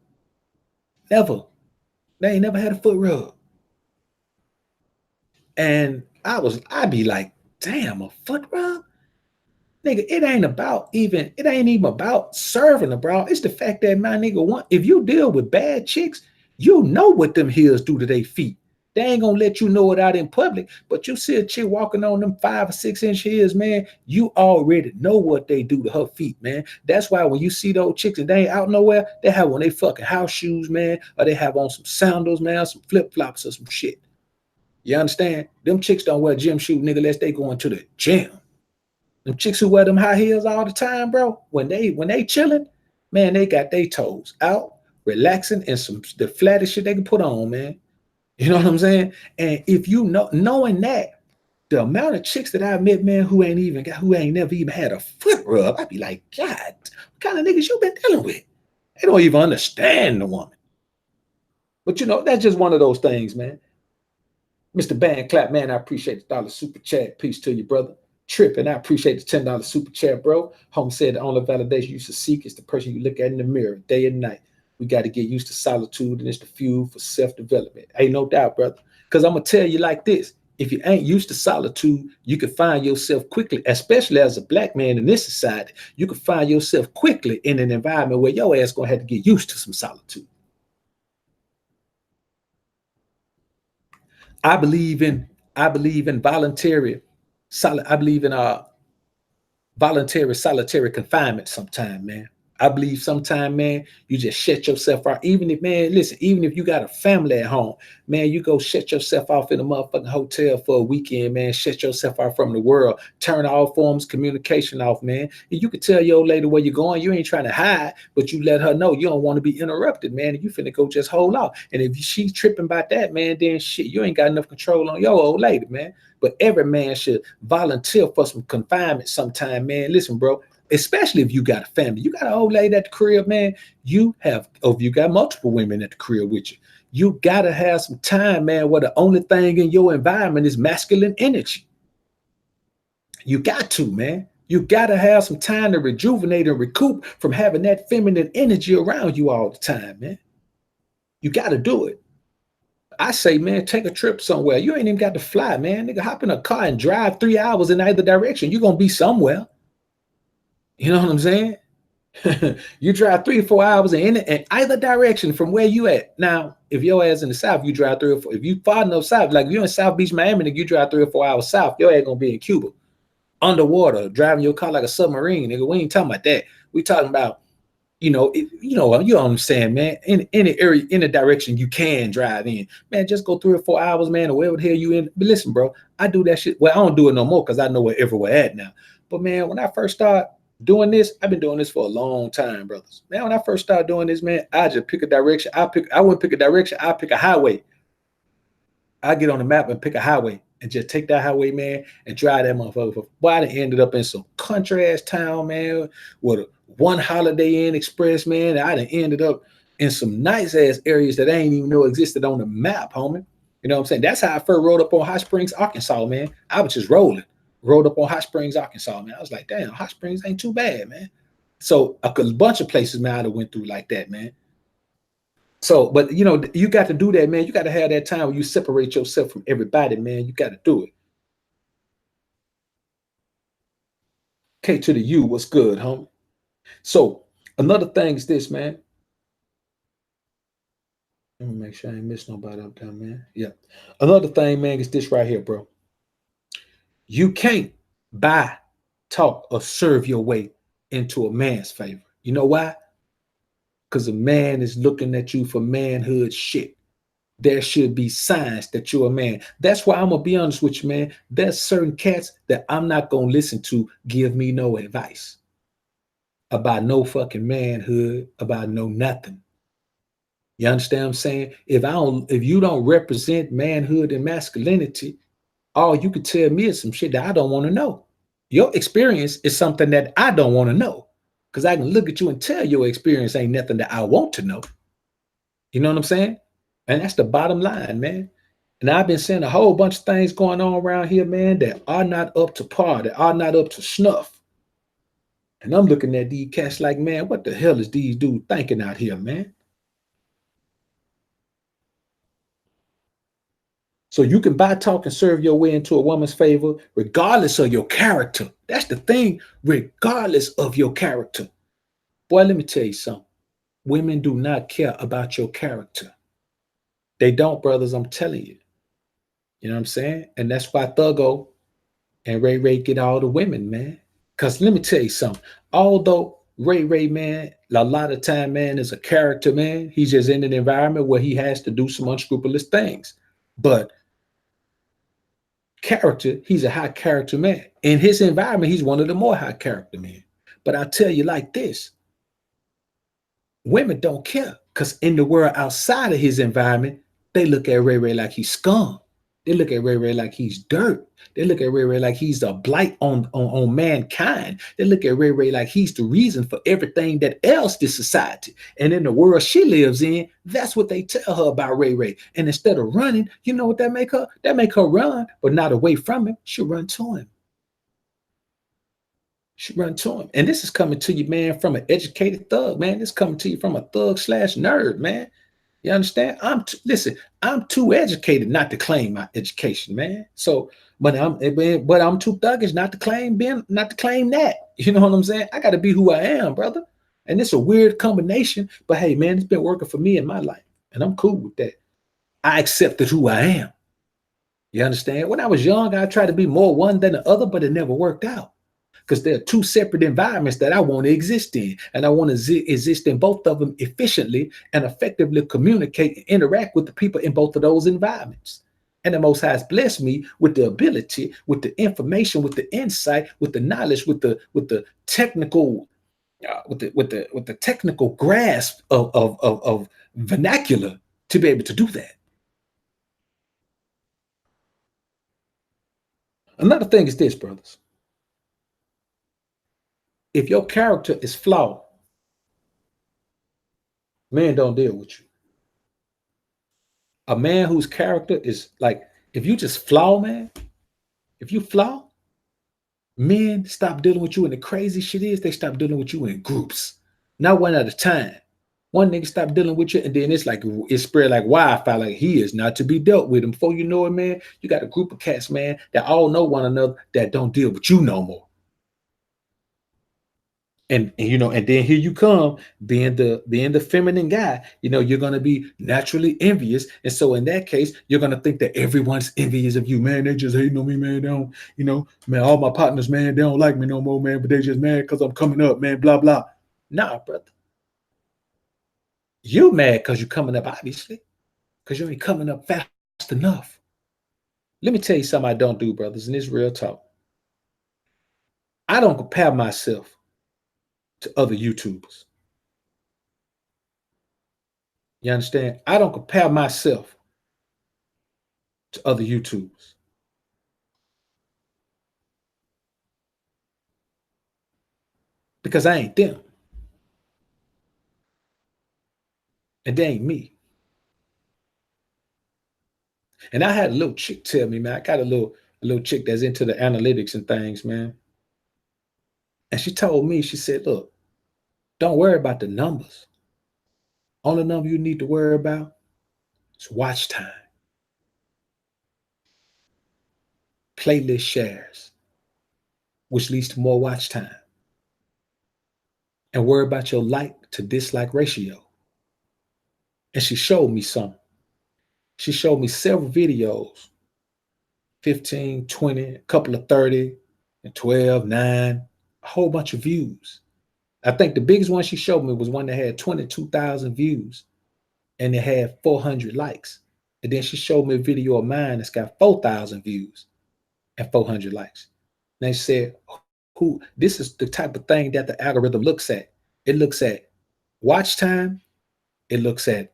S1: Never. They ain't never had a foot rub. And I'd be like, damn, a foot rub? Nigga, it ain't even about serving a bro. It's the fact that my nigga if you deal with bad chicks, you know what them heels do to their feet. They ain't gonna let you know it out in public, but you see a chick walking on them 5 or 6 inch heels, man, you already know what they do to her feet, man. That's why when you see those chicks and they ain't out nowhere, they have on they fucking house shoes, man, or they have on some sandals, man, some flip flops or some shit. You understand? Them chicks don't wear gym shoes, nigga, unless they going to the gym. Them chicks who wear them high heels all the time, bro, when they chilling, man, they got their toes out, relaxing, and the flattest shit they can put on, man. You know what I'm saying? And if you knowing that, the amount of chicks that I met, man, who ain't never even had a foot rub, I'd be like, God, what kind of niggas you been dealing with? They don't even understand the woman. But that's just one of those things, man. Mr. Band Clap, man, I appreciate the $1 super chat. Peace to you, brother. Trip, and I appreciate the $10 super chat, bro. Home said the only validation you should seek is the person you look at in the mirror day and night. We got to get used to solitude, and it's the fuel for self-development. Ain't no doubt, brother. Because I'm going to tell you like this. If you ain't used to solitude, you can find yourself quickly, especially as a black man in this society, you can find yourself quickly in an environment where your ass going to have to get used to some solitude. I believe in voluntary voluntary solitary confinement sometime, man. I believe sometime, man, you just shut yourself out. Even if you got a family at home, man, you go shut yourself off in a motherfucking hotel for a weekend, man. Shut yourself out from the world. Turn all forms of communication off, man. And you can tell your old lady where you're going. You ain't trying to hide, but you let her know you don't want to be interrupted, man. And you finna go just hold off. And if she's tripping about that, man, then shit, you ain't got enough control on your old lady, man. But every man should volunteer for some confinement sometime, man. Listen, bro. Especially if you got a family, you got an old lady at the crib, man. You got multiple women at the crib with you. You gotta have some time, man, where the only thing in your environment is masculine energy. You got to, man. You gotta have some time to rejuvenate and recoup from having that feminine energy around you all the time, man. You gotta do it. I say, man, take a trip somewhere. You ain't even got to fly, man. Nigga, hop in a car and drive 3 hours in either direction. You're gonna be somewhere. You know what I'm saying? You drive 3 or 4 hours in either direction from where you at. Now, if your ass in the south, you drive 3 or 4. If you far enough south, like if you're in South Beach, Miami, and you drive 3 or 4 hours south, your ass gonna be in Cuba underwater, driving your car like a submarine, nigga. We ain't talking about that. We talking about, you know what I'm saying, man. In any area, in a direction you can drive in, man. Just go 3 or 4 hours, man, or wherever the hell you in. But listen, bro, I do that shit. Well, I don't do it no more because I know where everywhere at now. But man, when I first started doing this, I've been doing this for a long time, brothers. Man, when I first started doing this, man, I just pick a direction. I wouldn't pick a direction. I pick a highway. I get on the map and pick a highway and just take that highway, man, and drive that motherfucker. Boy, I ended up in some country ass town, man, with a one Holiday Inn Express, man. I done ended up in some nice ass areas that I ain't even know existed on the map, homie. You know what I'm saying? That's how I first rode up on Hot Springs, Arkansas, man. I was just rolling, rode up on Hot Springs, Arkansas, man. I was like, damn, Hot Springs ain't too bad, man. So a bunch of places, man, I done went through like that, man. So, but you got to do that, man. You got to have that time where you separate yourself from everybody, man. You got to do it. K to the U, what's good, homie? So another thing is this, man. Let me make sure I ain't miss nobody up there, man. Yeah. Another thing, man, is this right here, bro. You can't buy, talk, or serve your way into a man's favor. You know why? Because a man is looking at you for manhood shit. There should be signs that you're a man. That's why I'm gonna be honest with you, man. There's certain cats that I'm not gonna listen to give me no advice about no fucking manhood, about no nothing. You understand what I'm saying? If you don't represent manhood and masculinity, all you could tell me is some shit that I don't want to know. Your experience is something that I don't want to know. Because I can look at you and tell your experience ain't nothing that I want to know. You know what I'm saying? And that's the bottom line, man. And I've been seeing a whole bunch of things going on around here, man, that are not up to par, that are not up to snuff. And I'm looking at these cats like, man, what the hell is these dudes thinking out here, man? So you can buy, talk, and serve your way into a woman's favor, regardless of your character. That's the thing, regardless of your character. Boy, let me tell you something. Women do not care about your character. They don't, brothers, I'm telling you. You know what I'm saying? And that's why Thuggo and Ray Ray get all the women, man. Because let me tell you something. Although Ray Ray, man, a lot of time, man, is a character, man. He's just in an environment where he has to do some unscrupulous things. But character, he's a high character man. In his environment, he's one of the more high character men. But I tell you like this, women don't care because in the world outside of his environment, they look at Ray Ray like he's scum. They look at Ray Ray like he's dirt. They look at Ray Ray like he's a blight on mankind. They look at Ray Ray like he's the reason for everything that else this society. And in the world she lives in, that's what they tell her about Ray Ray. And instead of running, you know what that make her? That make her run, but not away from him. She'll run to him. She'll run to him. And this is coming to you, man, from an educated thug, man. This is coming to you from a thug / nerd, man. You understand? Listen, I'm too educated not to claim my education, man. So, but I'm too thuggish not to claim that. You know what I'm saying? I got to be who I am, brother. And it's a weird combination, but hey, man, it's been working for me in my life, and I'm cool with that. I accepted who I am. You understand? When I was young, I tried to be more one than the other, but it never worked out. Because there are two separate environments that I want to exist in. And I want to exist in both of them efficiently and effectively communicate and interact with the people in both of those environments. And the Most High has blessed me with the ability, with the information, with the insight, with the knowledge, with the technical, with the technical grasp of vernacular to be able to do that. Another thing is this, brothers. If your character is flawed, men don't deal with you. A man whose character is like, if you just flaw, man, if you flaw, men stop dealing with you. And the crazy shit is they stop dealing with you in groups, not one at a time. One nigga stop dealing with you, and then it's like it's spread like wildfire, like he is not to be dealt with. And before you know it, man, you got a group of cats, man, that all know one another that don't deal with you no more. And then here you come being the feminine guy. You're gonna be naturally envious, and so in that case, you're gonna think that everyone's envious of you, man. They just hating on me, man. They don't, man. All my partners, man, they don't like me no more, man. But they just mad because I'm coming up, man. Blah blah. Nah, brother, you mad because you're coming up, obviously, because you ain't coming up fast enough. Let me tell you something I don't do, brothers, and this real talk. I don't compare myself to other YouTubers. You understand? I don't compare myself to other YouTubers because I ain't them and they ain't me. And I had a little chick tell me, man, I got a little chick that's into the analytics and things, man. And she told me, she said, look, don't worry about the numbers. Only number you need to worry about is watch time, playlist shares, which leads to more watch time. And worry about your like to dislike ratio. And she showed me something. She showed me several videos, 15, 20, a couple of 30, and 12, 9, a whole bunch of views. I think the biggest one she showed me was one that had 22,000 views and it had 400 likes. And then she showed me a video of mine that's got 4,000 views and 400 likes. And she said, this is the type of thing that the algorithm looks at. It looks at watch time. It looks at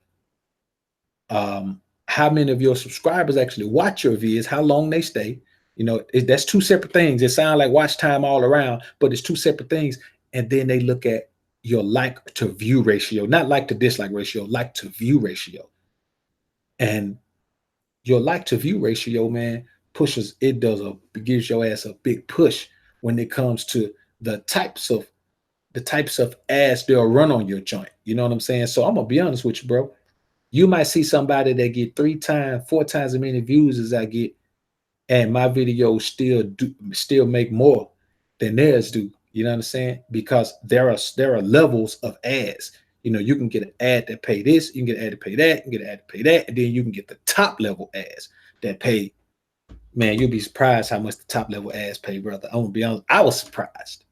S1: how many of your subscribers actually watch your vids, how long they stay. That's two separate things. It sounds like watch time all around, but it's two separate things. And then they look at your like to view ratio, not like to dislike ratio, like to view ratio. And your like to view ratio, man, gives your ass a big push when it comes to the types of ads they'll run on your joint. You know what I'm saying? So I'm gonna be honest with you, bro. You might see somebody that get 3 times, 4 times as many views as I get, and my videos still make more than theirs do. You know what I'm saying? Because there are levels of ads. You can get an ad that pay this, you can get an ad to pay that, you can get an ad to pay that, and then you can get the top level ads that pay. Man, you'll be surprised how much the top level ads pay, brother. I'm gonna be honest. I was surprised.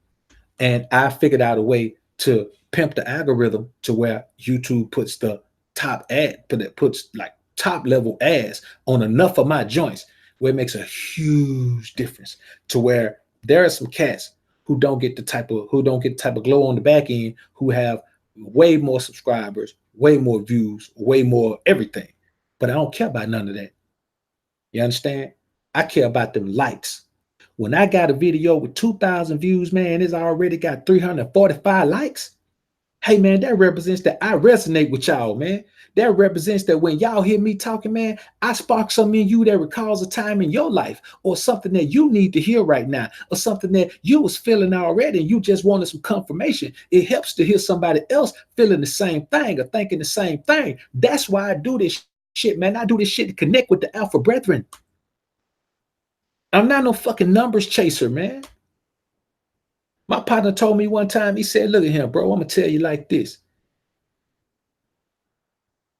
S1: And I figured out a way to pimp the algorithm to where YouTube puts the top ad, puts like top level ads on enough of my joints where it makes a huge difference to where there are some cats who don't get the type of glow on the back end, who have way more subscribers, way more views, way more everything. But I don't care about none of that. You understand? I care about them likes. When I got a video with 2,000 views, man, it's already got 345 likes. Hey, man, that represents that I resonate with y'all, man. That represents that when y'all hear me talking, man, I spark something in you that recalls a time in your life or something that you need to hear right now or something that you was feeling already and you just wanted some confirmation. It helps to hear somebody else feeling the same thing or thinking the same thing. That's why I do this shit, man. I do this shit to connect with the Alpha Brethren. I'm not no fucking numbers chaser, man. My partner told me one time, he said, look at him, bro, I'm gonna tell you like this.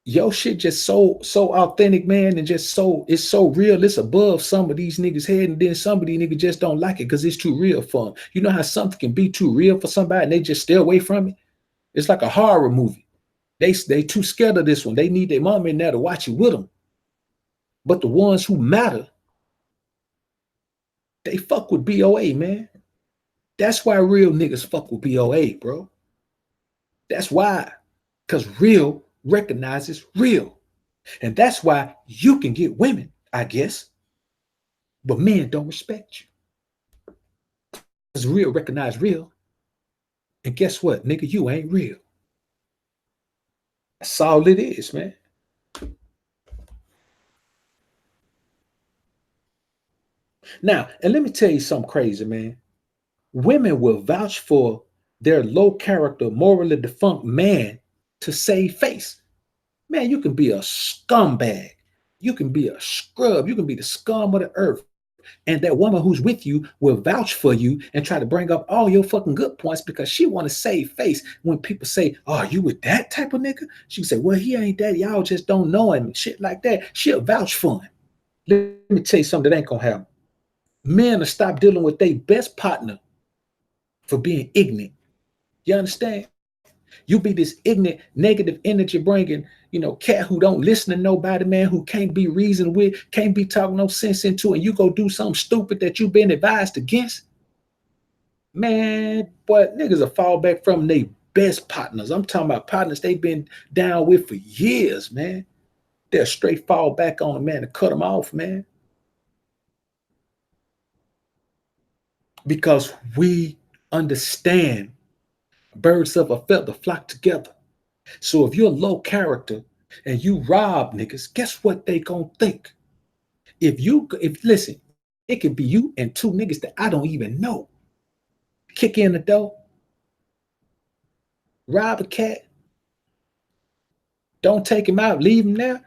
S1: Your shit just so authentic, man, and it's so real. It's above some of these niggas' head, and then some of these niggas just don't like it because it's too real for them. You know how something can be too real for somebody and they just stay away from it? It's like a horror movie. They too scared of this one. They need their mom in there to watch it with them. But the ones who matter, they fuck with BoA, man. That's why real niggas fuck with BoA, bro. That's why. Because real recognizes real. And that's why you can get women, I guess, but men don't respect you. Because real recognize real. And guess what, nigga, you ain't real. That's all it is, man. Now, and let me tell you something crazy, man. Women will vouch for their low character, morally defunct man to save face. Man, you can be a scumbag. You can be a scrub. You can be the scum of the earth. And that woman who's with you will vouch for you and try to bring up all your fucking good points because she want to save face. When people say, "Oh, you with that type of nigga?" She say, "Well, he ain't that. Y'all just don't know him," and shit like that. She'll vouch for him. Let me tell you something that ain't gonna happen. Men will stop dealing with their best partner for being ignorant. You understand? You be this ignorant, negative energy bringing, cat who don't listen to nobody, man, who can't be reasoned with, can't be talking no sense into, and you go do something stupid that you've been advised against. Man, boy, niggas will fall back from their best partners. I'm talking about partners they've been down with for years, man. They'll straight fall back on them, man, and cut them off, man. Because we understand birds of a feather flock together. So if you're low character and you rob niggas, guess what they gonna think? If listen, it could be you and two niggas that I don't even know. Kick in the door, rob a cat, don't take him out, leave him there.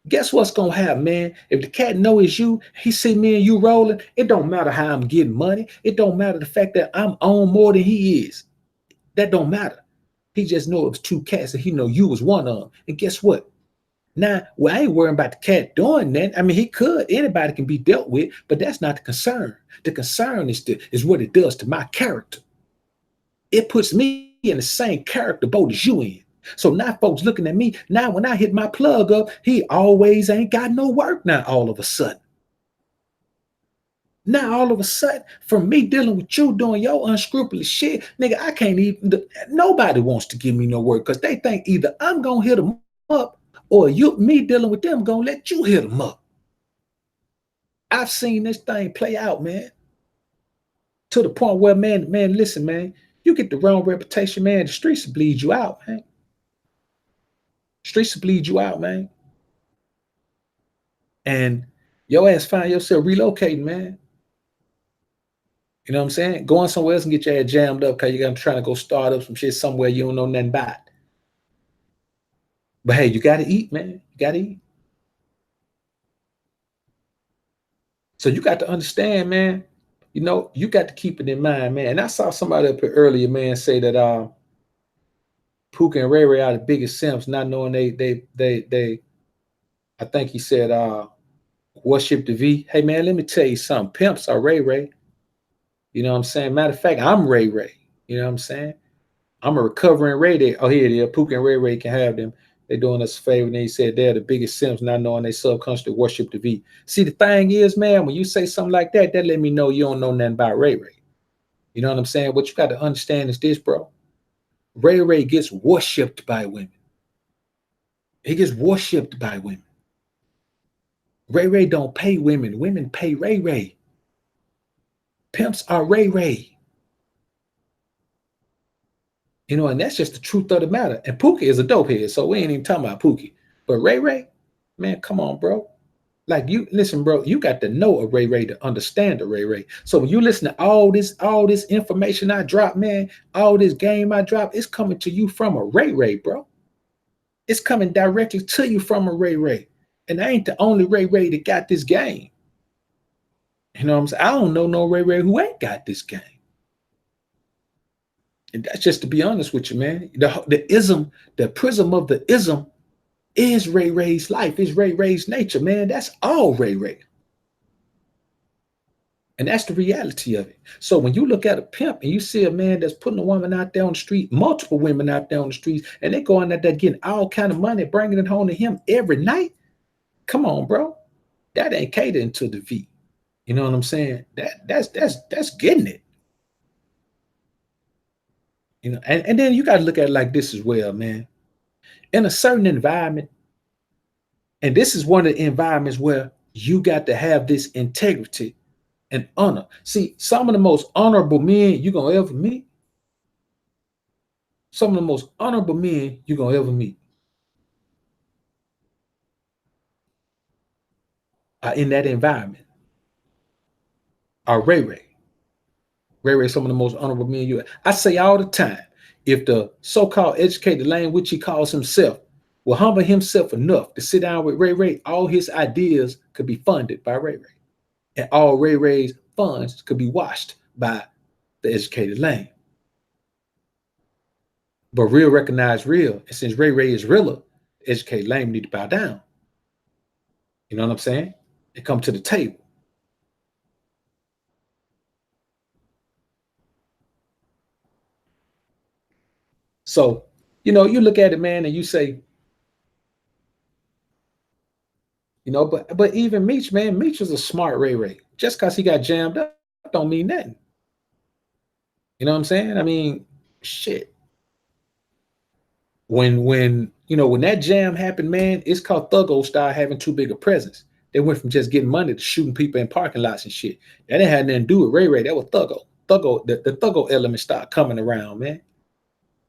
S1: Guess what's gonna happen, man? If the cat know it's you, he see me and you rolling, it don't matter how I'm getting money. It don't matter the fact that I'm on more than he is. That don't matter. He just know it was two cats and he know you was one of them. And guess what? Now, well, I ain't worrying about the cat doing that. I mean, he could. Anybody can be dealt with, but that's not the concern. The concern is what it does to my character. It puts me in the same character boat as you in. So now folks looking at me, now when I hit my plug up, he always ain't got no work now all of a sudden. Now all of a sudden, from me dealing with you doing your unscrupulous shit, nigga, I can't even, nobody wants to give me no work because they think either I'm going to hit them up or me dealing with them going to let you hit them up. I've seen this thing play out, man, to the point where, man, listen, man, you get the wrong reputation, man, the streets will bleed you out, man. Streets will bleed you out, man. And your ass find yourself relocating, man. You know what I'm saying? Going somewhere else and get your ass jammed up because you're trying to go start up some shit somewhere you don't know nothing about. But hey, you got to eat, man. You got to eat. So you got to understand, man. You got to keep it in mind, man. And I saw somebody up here earlier, man, say that Puka and Ray Ray are the biggest simps, not knowing they I think he said worship the V. Hey man, let me tell you something. Pimps are Ray Ray. You know what I'm saying? Matter of fact, I'm Ray Ray. You know what I'm saying? I'm a recovering Ray Ray. Oh, here it is. Puka and Ray Ray can have them. They're doing us a favor. And they said they're the biggest simps, not knowing they subconsciously worship the V. See, the thing is, man, when you say something like that, that let me know you don't know nothing about Ray Ray. You know what I'm saying? What you got to understand is this, bro. Ray Ray gets worshipped by women. He gets worshipped by women. Ray Ray don't pay women. Women pay Ray Ray. Pimps are Ray Ray. And that's just the truth of the matter. And Pookie is a dope head, so we ain't even talking about Pookie. But Ray Ray, man, come on, bro. Like, you listen, bro, you got to know a Ray Ray to understand a Ray Ray. So when you listen to all this information I drop, man, all this game I drop, it's coming to you from a Ray Ray, bro. It's coming directly to you from a Ray Ray. And I ain't the only Ray Ray that got this game. You know what I'm saying? I don't know no Ray Ray who ain't got this game. And that's just to be honest with you, man. The prism of the ism is Ray Ray's life, is Ray Ray's nature, man. That's all Ray Ray. And that's the reality of it. So when you look at a pimp and you see a man that's putting a woman out there on the street, multiple women out there on the streets, and they going out there getting all kind of money, bringing it home to him every night, come on, bro. That ain't catering to the V. You know what I'm saying? That's getting it. And then you got to look at it like this as well, man. In a certain environment, and this is one of the environments where you got to have this integrity and honor. See, some of the most honorable men you're going to ever meet, some of the most honorable men you're going to ever meet are in that environment, are Ray Ray. Ray Ray, some of the most honorable men I say all the time, if the so-called educated lane, which he calls himself, will humble himself enough to sit down with Ray Ray, all his ideas could be funded by Ray Ray. and all Ray Ray's funds could be washed by the educated lane. But real recognize real. And since Ray Ray is realer, the educated lame need to bow down. You know what I'm saying? And come to the table. So, you look at it, man, and you say, but even Meech, man, Meech was a smart Ray Ray. Just because he got jammed up don't mean nothing. You know what I'm saying? I mean, shit. When that jam happened, man, it's called Thuggo started having too big a presence. They went from just getting money to shooting people in parking lots and shit. That didn't have nothing to do with Ray Ray. That was Thuggo. The Thuggo element started coming around, man.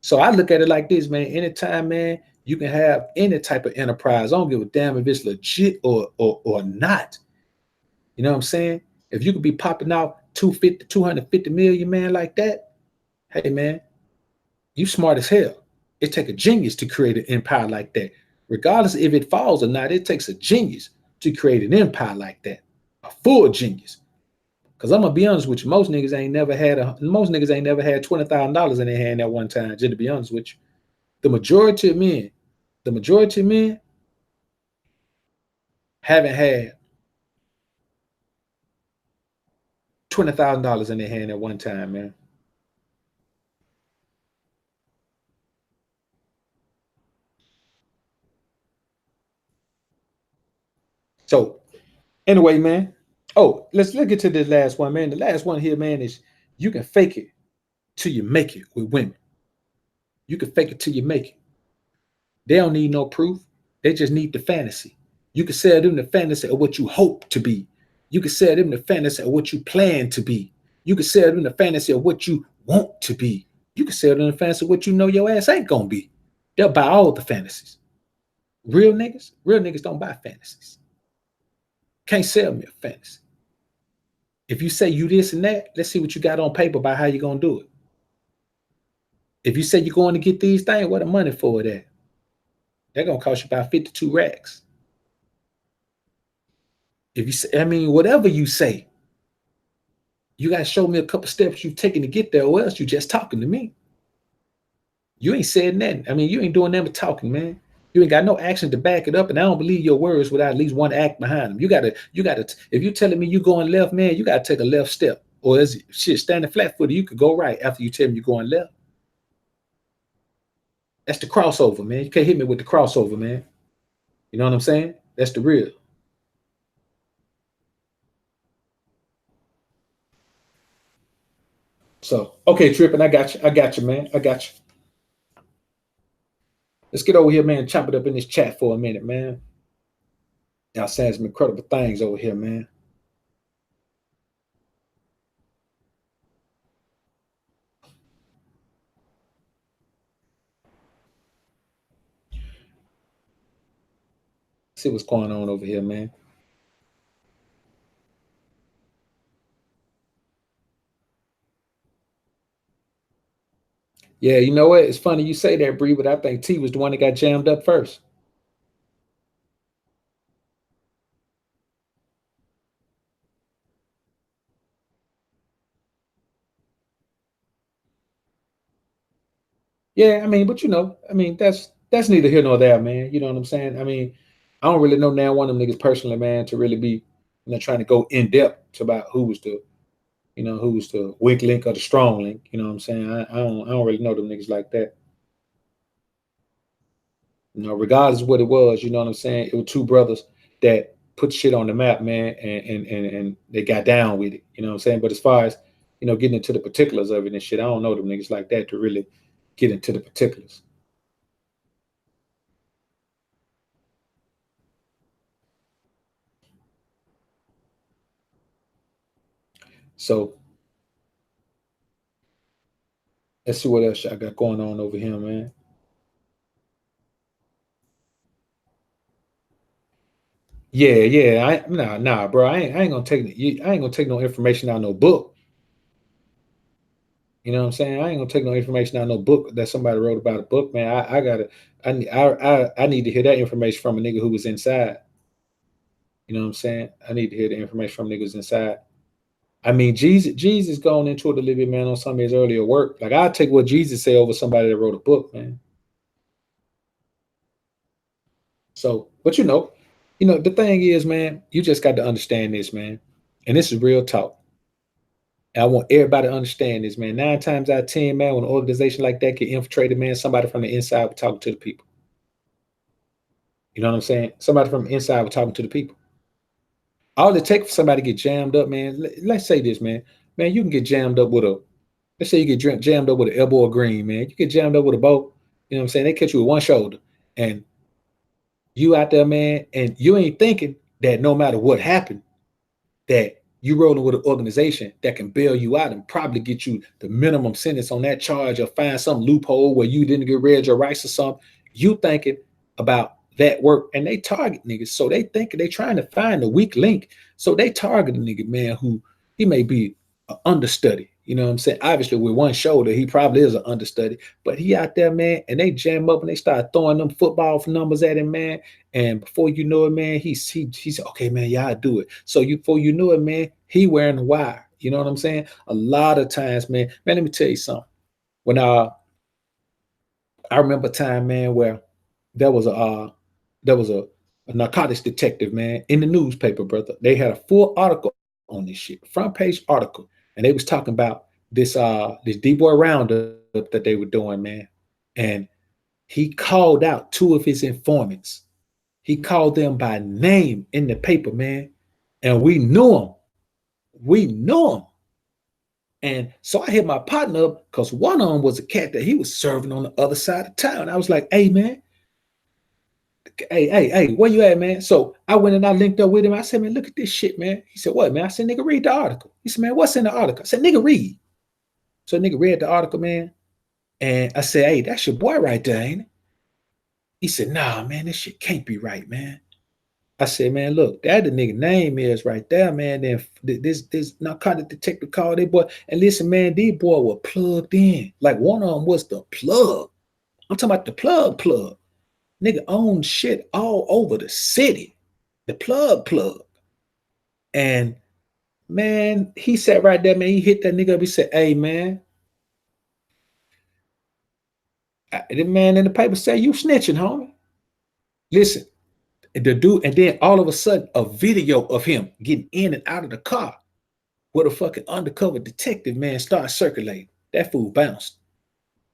S1: So I look at it like this, man. Anytime, man, you can have any type of enterprise. I don't give a damn if it's legit or not. You know what I'm saying? If you could be popping out 250 million, man, like that, hey, man, you smart as hell. It takes a genius to create an empire like that. Regardless if it falls or not, it takes a genius to create an empire like that. A full genius. Cause I'm gonna be honest with you, most niggas ain't never had $20,000 in their hand at one time. Just to be honest with you, the majority of men haven't had $20,000 in their hand at one time, man. So anyway, man. Oh, let's get to this last one, man. The last one here, man, is you can fake it till you make it with women. You can fake it till you make it. They don't need no proof. They just need the fantasy. You can sell them the fantasy of what you hope to be. You can sell them the fantasy of what you plan to be. You can sell them the fantasy of what you want to be. You can sell them the fantasy of what you know your ass ain't gonna be. They'll buy all the fantasies. Real niggas don't buy fantasies. Can't sell me a fantasy. If you say you this and that, let's see what you got on paper about how you're gonna do it. If you say you're going to get these things, what the money for that? They're gonna cost you about 52 racks. If you say, whatever you say, you gotta show me a couple steps you've taken to get there, or else you just talking to me. You ain't said nothing. You ain't doing nothing but talking, man. You ain't got no action to back it up, and I don't believe your words without at least one act behind them. You gotta. If you're telling me you going left, man, you gotta take a left step, or is shit standing flat footed? You could go right after you tell me you're going left. That's the crossover, man. You can't hit me with the crossover, man. You know what I'm saying? That's the real. So, okay, Trippin', I got you, man. I got you. Let's get over here, man, chop it up in this chat for a minute, man. Y'all saying some incredible things over here, man. See what's going on over here, man. Yeah, you know what? It's funny you say that, Bree, but I think T was the one that got jammed up first. Yeah, but that's neither here nor there, man. You know what I'm saying? I don't really know now one of them niggas personally, man, to really be, trying to go in depth about who was the weak link or the strong link. You know what I'm saying? I don't really know them niggas like that. Regardless of what it was, you know what I'm saying? It was two brothers that put shit on the map, man, and they got down with it. You know what I'm saying? But as far as, getting into the particulars of it and shit, I don't know them niggas like that to really get into the particulars. So let's see what else I got going on over here, man. Yeah. Nah, bro. I ain't gonna take no information out of no book. You know what I'm saying? I ain't gonna take no information out of no book that somebody wrote about a book, man. I need to hear that information from a nigga who was inside. You know what I'm saying? I need to hear the information from niggas inside. I mean, Jesus going into it a little bit, man, on some of his earlier work. Like I take what Jesus said over somebody that wrote a book, man. So, but the thing is, man, you just got to understand this, man. And this is real talk. And I want everybody to understand this, man. 9 times out of 10, man, when an organization like that get infiltrated, man, somebody from the inside will talking to the people. You know what I'm saying? Somebody from the inside will talking to the people. All it takes for somebody to get jammed up, man. Let's say this, man. Man, you can get jammed up with a, let's say you get jammed up with an elbow or green, man. You get jammed up with a bow. You know what I'm saying? They catch you with one shoulder. And you out there, man, and you ain't thinking that no matter what happened, that you rolling with an organization that can bail you out and probably get you the minimum sentence on that charge or find some loophole where you didn't get read your rights or something. You thinking about that work and they target niggas. So they thinking they trying to find a weak link. So they target a nigga, man, who he may be an understudy. You know what I'm saying? Obviously, with one shoulder, he probably is an understudy, but he out there, man, and they jam up and they start throwing them football numbers at him, man. And before you know it, man, he's okay, man, y'all do it. So before you know it, man, he wearing the wire. You know what I'm saying? A lot of times, man, let me tell you something. When I remember a time, man, where there was a narcotics detective, man, in the newspaper, brother. They had a full article on this shit, front page article, and they was talking about this D-boy roundup that they were doing, man. And he called out 2 of his informants. He called them by name in the paper, man. And we knew them. We knew them. And so I hit my partner up because one of them was a cat that he was serving on the other side of town. I was like, hey, man, hey, where you at, man? So I went and I linked up with him. I said, man, look at this shit, man. He said, what, man? I said, nigga, read the article. He said, man, what's in the article? I said, nigga, read. So nigga read the article, man. And I said, hey, that's your boy right there, ain't it? He said, nah, man, this shit can't be right, man. I said, man, look, that the nigga name is right there, man. Then this narcotic detective called they boy. And listen, man, these boy were plugged in. Like one of them was the plug. I'm talking about the plug. Nigga owned shit all over the city. The plug. And man, he sat right there, man. He hit that nigga up. He said, hey, man. The man in the paper said, you snitching, homie. Listen, the dude, and then all of a sudden, a video of him getting in and out of the car with a fucking undercover detective, man, started circulating. That fool bounced.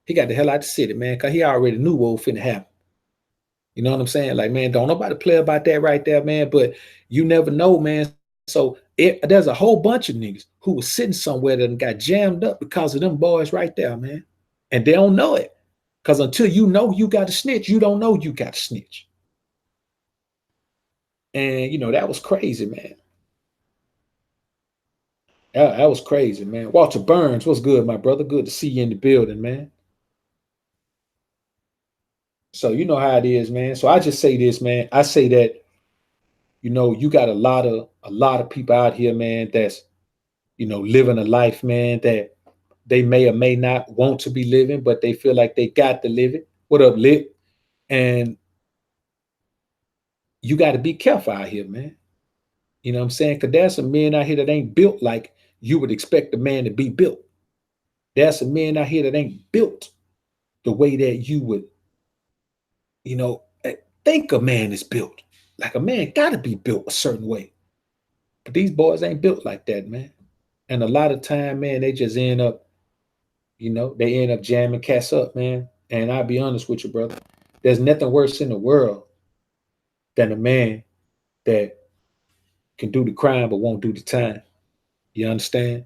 S1: He got the hell out of the city, man, because he already knew what was finna happen. You know what I'm saying? Like, man, don't nobody play about that right there, man. But you never know, man. So there's a whole bunch of niggas who was sitting somewhere that got jammed up because of them boys right there, man. And they don't know it. Because until you know you got to snitch, you don't know you got to snitch. And, that was crazy, man. That was crazy, man. Walter Burns, what's good, my brother? Good to see you in the building, man. So you know how it is, man. So I just say this, man. I say that, you got a lot of people out here, man, that's, living a life, man, that they may or may not want to be living, but they feel like they got to live it. What up, Lit? And you got to be careful out here, man. You know what I'm saying? Because there's some men out here that ain't built like you would expect a man to be built. There's some men out here that ain't built the way that you would, think a man is built. Like a man got to be built a certain way. But these boys ain't built like that, man. And a lot of time, man, they just end up, they end up jamming cats up, man. And I'll be honest with you, brother. There's nothing worse in the world than a man that can do the crime but won't do the time. You understand?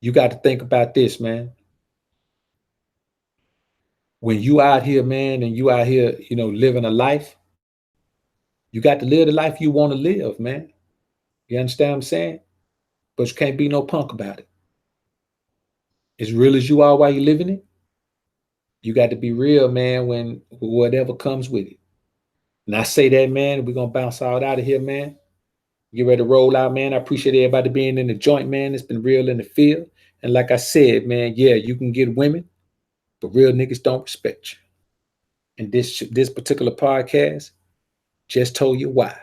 S1: You got to think about this, man. When you out here, man, and you out here, living a life, you got to live the life you want to live, man. You understand what I'm saying? But you can't be no punk about it. As real as you are while you're living it, you got to be real, man, when whatever comes with it. And I say that, man, we're going to bounce out of here, man. Get ready to roll out, man. I appreciate everybody being in the joint, man. It's been real in the field. And like I said, man, yeah, you can get women, but real niggas don't respect you. And this particular podcast just told you why.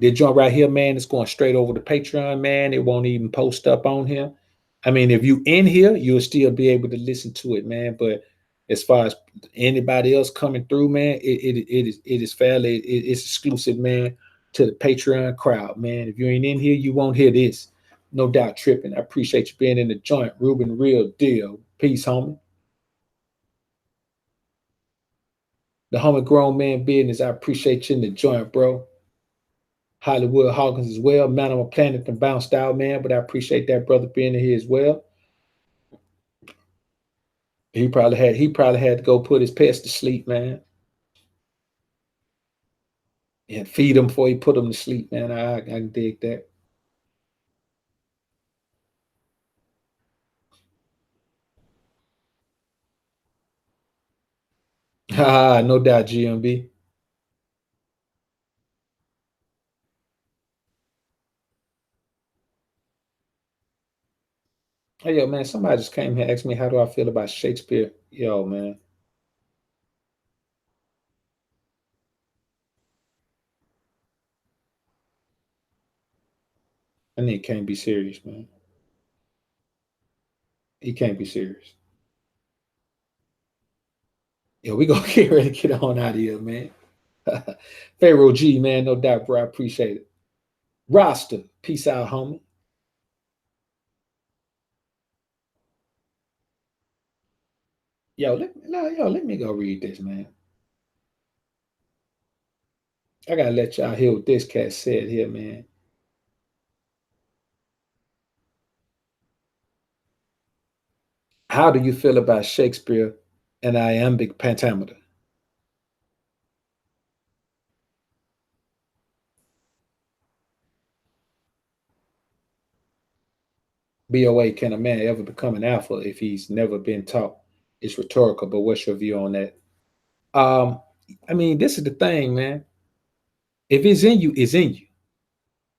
S1: This joint right here, man, it's going straight over to Patreon, man. It won't even post up on here. I mean, if you in here, you'll still be able to listen to it, man. But as far as anybody else coming through, man, it is fairly it's exclusive, man, to the Patreon crowd, man. If you ain't in here, you won't hear this. No doubt tripping. I appreciate you being in the joint. Ruben, real deal. Peace, homie. The homie grown man business. I appreciate you in the joint, bro. Hollywood Hawkins as well. Man on a planet and bounced out, man. But I appreciate that brother being in here as well. He probably had to go put his pets to sleep, man. And feed them before he put them to sleep, man. I can dig that. No doubt, GMB. Hey, yo, man, somebody just came here and asked me how do I feel about Shakespeare. Yo, man, I nigga can't be serious, man. He can't be serious. Yo, we gonna get ready to get on out of here, man. Pharaoh G, man, no doubt, bro. I appreciate it. Rasta, peace out, homie. Let me go read this, man. I gotta let y'all hear what this cat said here, man. How do you feel about Shakespeare and iambic pentameter? BoA, can a man ever become an alpha if he's never been taught? It's rhetorical, but what's your view on that? Um, I mean, this is the thing, man. If it's in you, it's in you.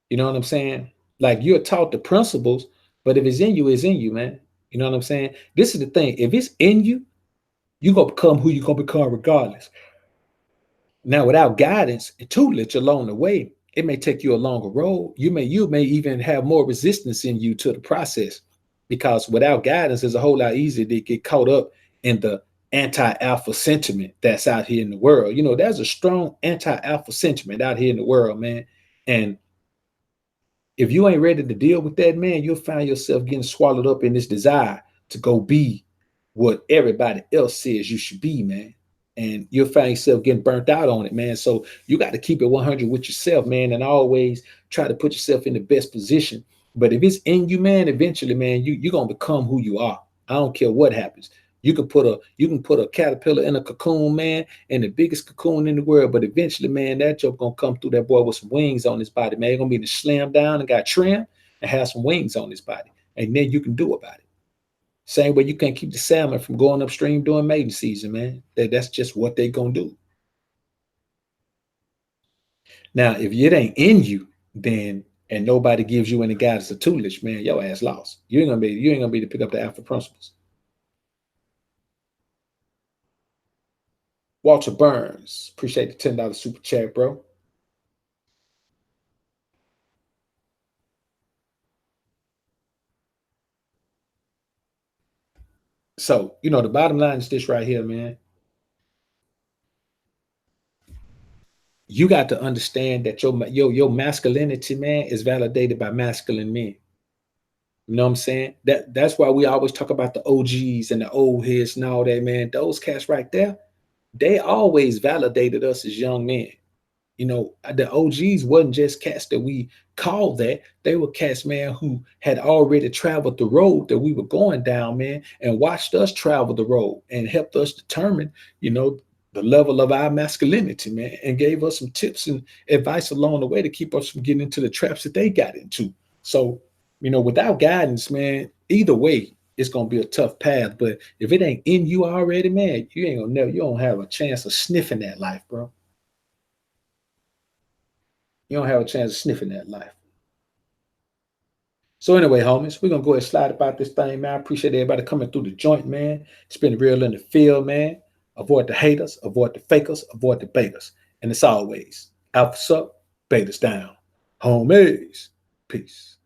S1: You know what I'm saying? Like you're taught the principles, but if it's in you, it's in you, man. You know what I'm saying? This is the thing. If it's in you, you're gonna become who you're gonna become regardless. Now, without guidance and tutelage along the way, it may take you a longer road. You may even have more resistance in you to the process because without guidance, it's a whole lot easier to get caught up in the anti-alpha sentiment that's out here in the world. There's a strong anti-alpha sentiment out here in the world, man. And if you ain't ready to deal with that, man, you'll find yourself getting swallowed up in this desire to go be what everybody else says you should be, man. And you'll find yourself getting burnt out on it, man. So you got to keep it 100 with yourself, man, and always try to put yourself in the best position. But if it's in you, man, eventually, man, you're gonna become who you are. I don't care what happens. You can put a caterpillar in a cocoon, man, and the biggest cocoon in the world. But eventually, man, that joke gonna come through that boy with some wings on his body, man. It's gonna be to slam down and got trim and have some wings on his body. And then you can do about it. Same way you can't keep the salmon from going upstream during mating season, man. That's just what they gonna do. Now, if it ain't in you, then and nobody gives you any guidance or tutelage, man, your ass lost. You ain't gonna be to pick up the alpha principles. Walter Burns, appreciate the $10 super chat, bro. So, the bottom line is this right here, man. You got to understand that your masculinity, man, is validated by masculine men. You know what I'm saying? That's why we always talk about the OGs and the old heads and all that, man. Those cats right there, they always validated us as young men. The OGs wasn't just cats that we called that. They were cats, man, who had already traveled the road that we were going down, man, and watched us travel the road and helped us determine, the level of our masculinity, man, and gave us some tips and advice along the way to keep us from getting into the traps that they got into. So, without guidance, man, either way, it's gonna be a tough path. But if it ain't in you already, man, you ain't gonna never, you don't have a chance of sniffing that life, bro. You don't have a chance of sniffing that life. So anyway, homies, we're gonna go ahead and slide about this thing, man. I appreciate everybody coming through the joint, man. It's been real in the field, man. Avoid the haters, avoid the fakers, avoid the betas. And it's always alpha up, betas down. Homies. Peace.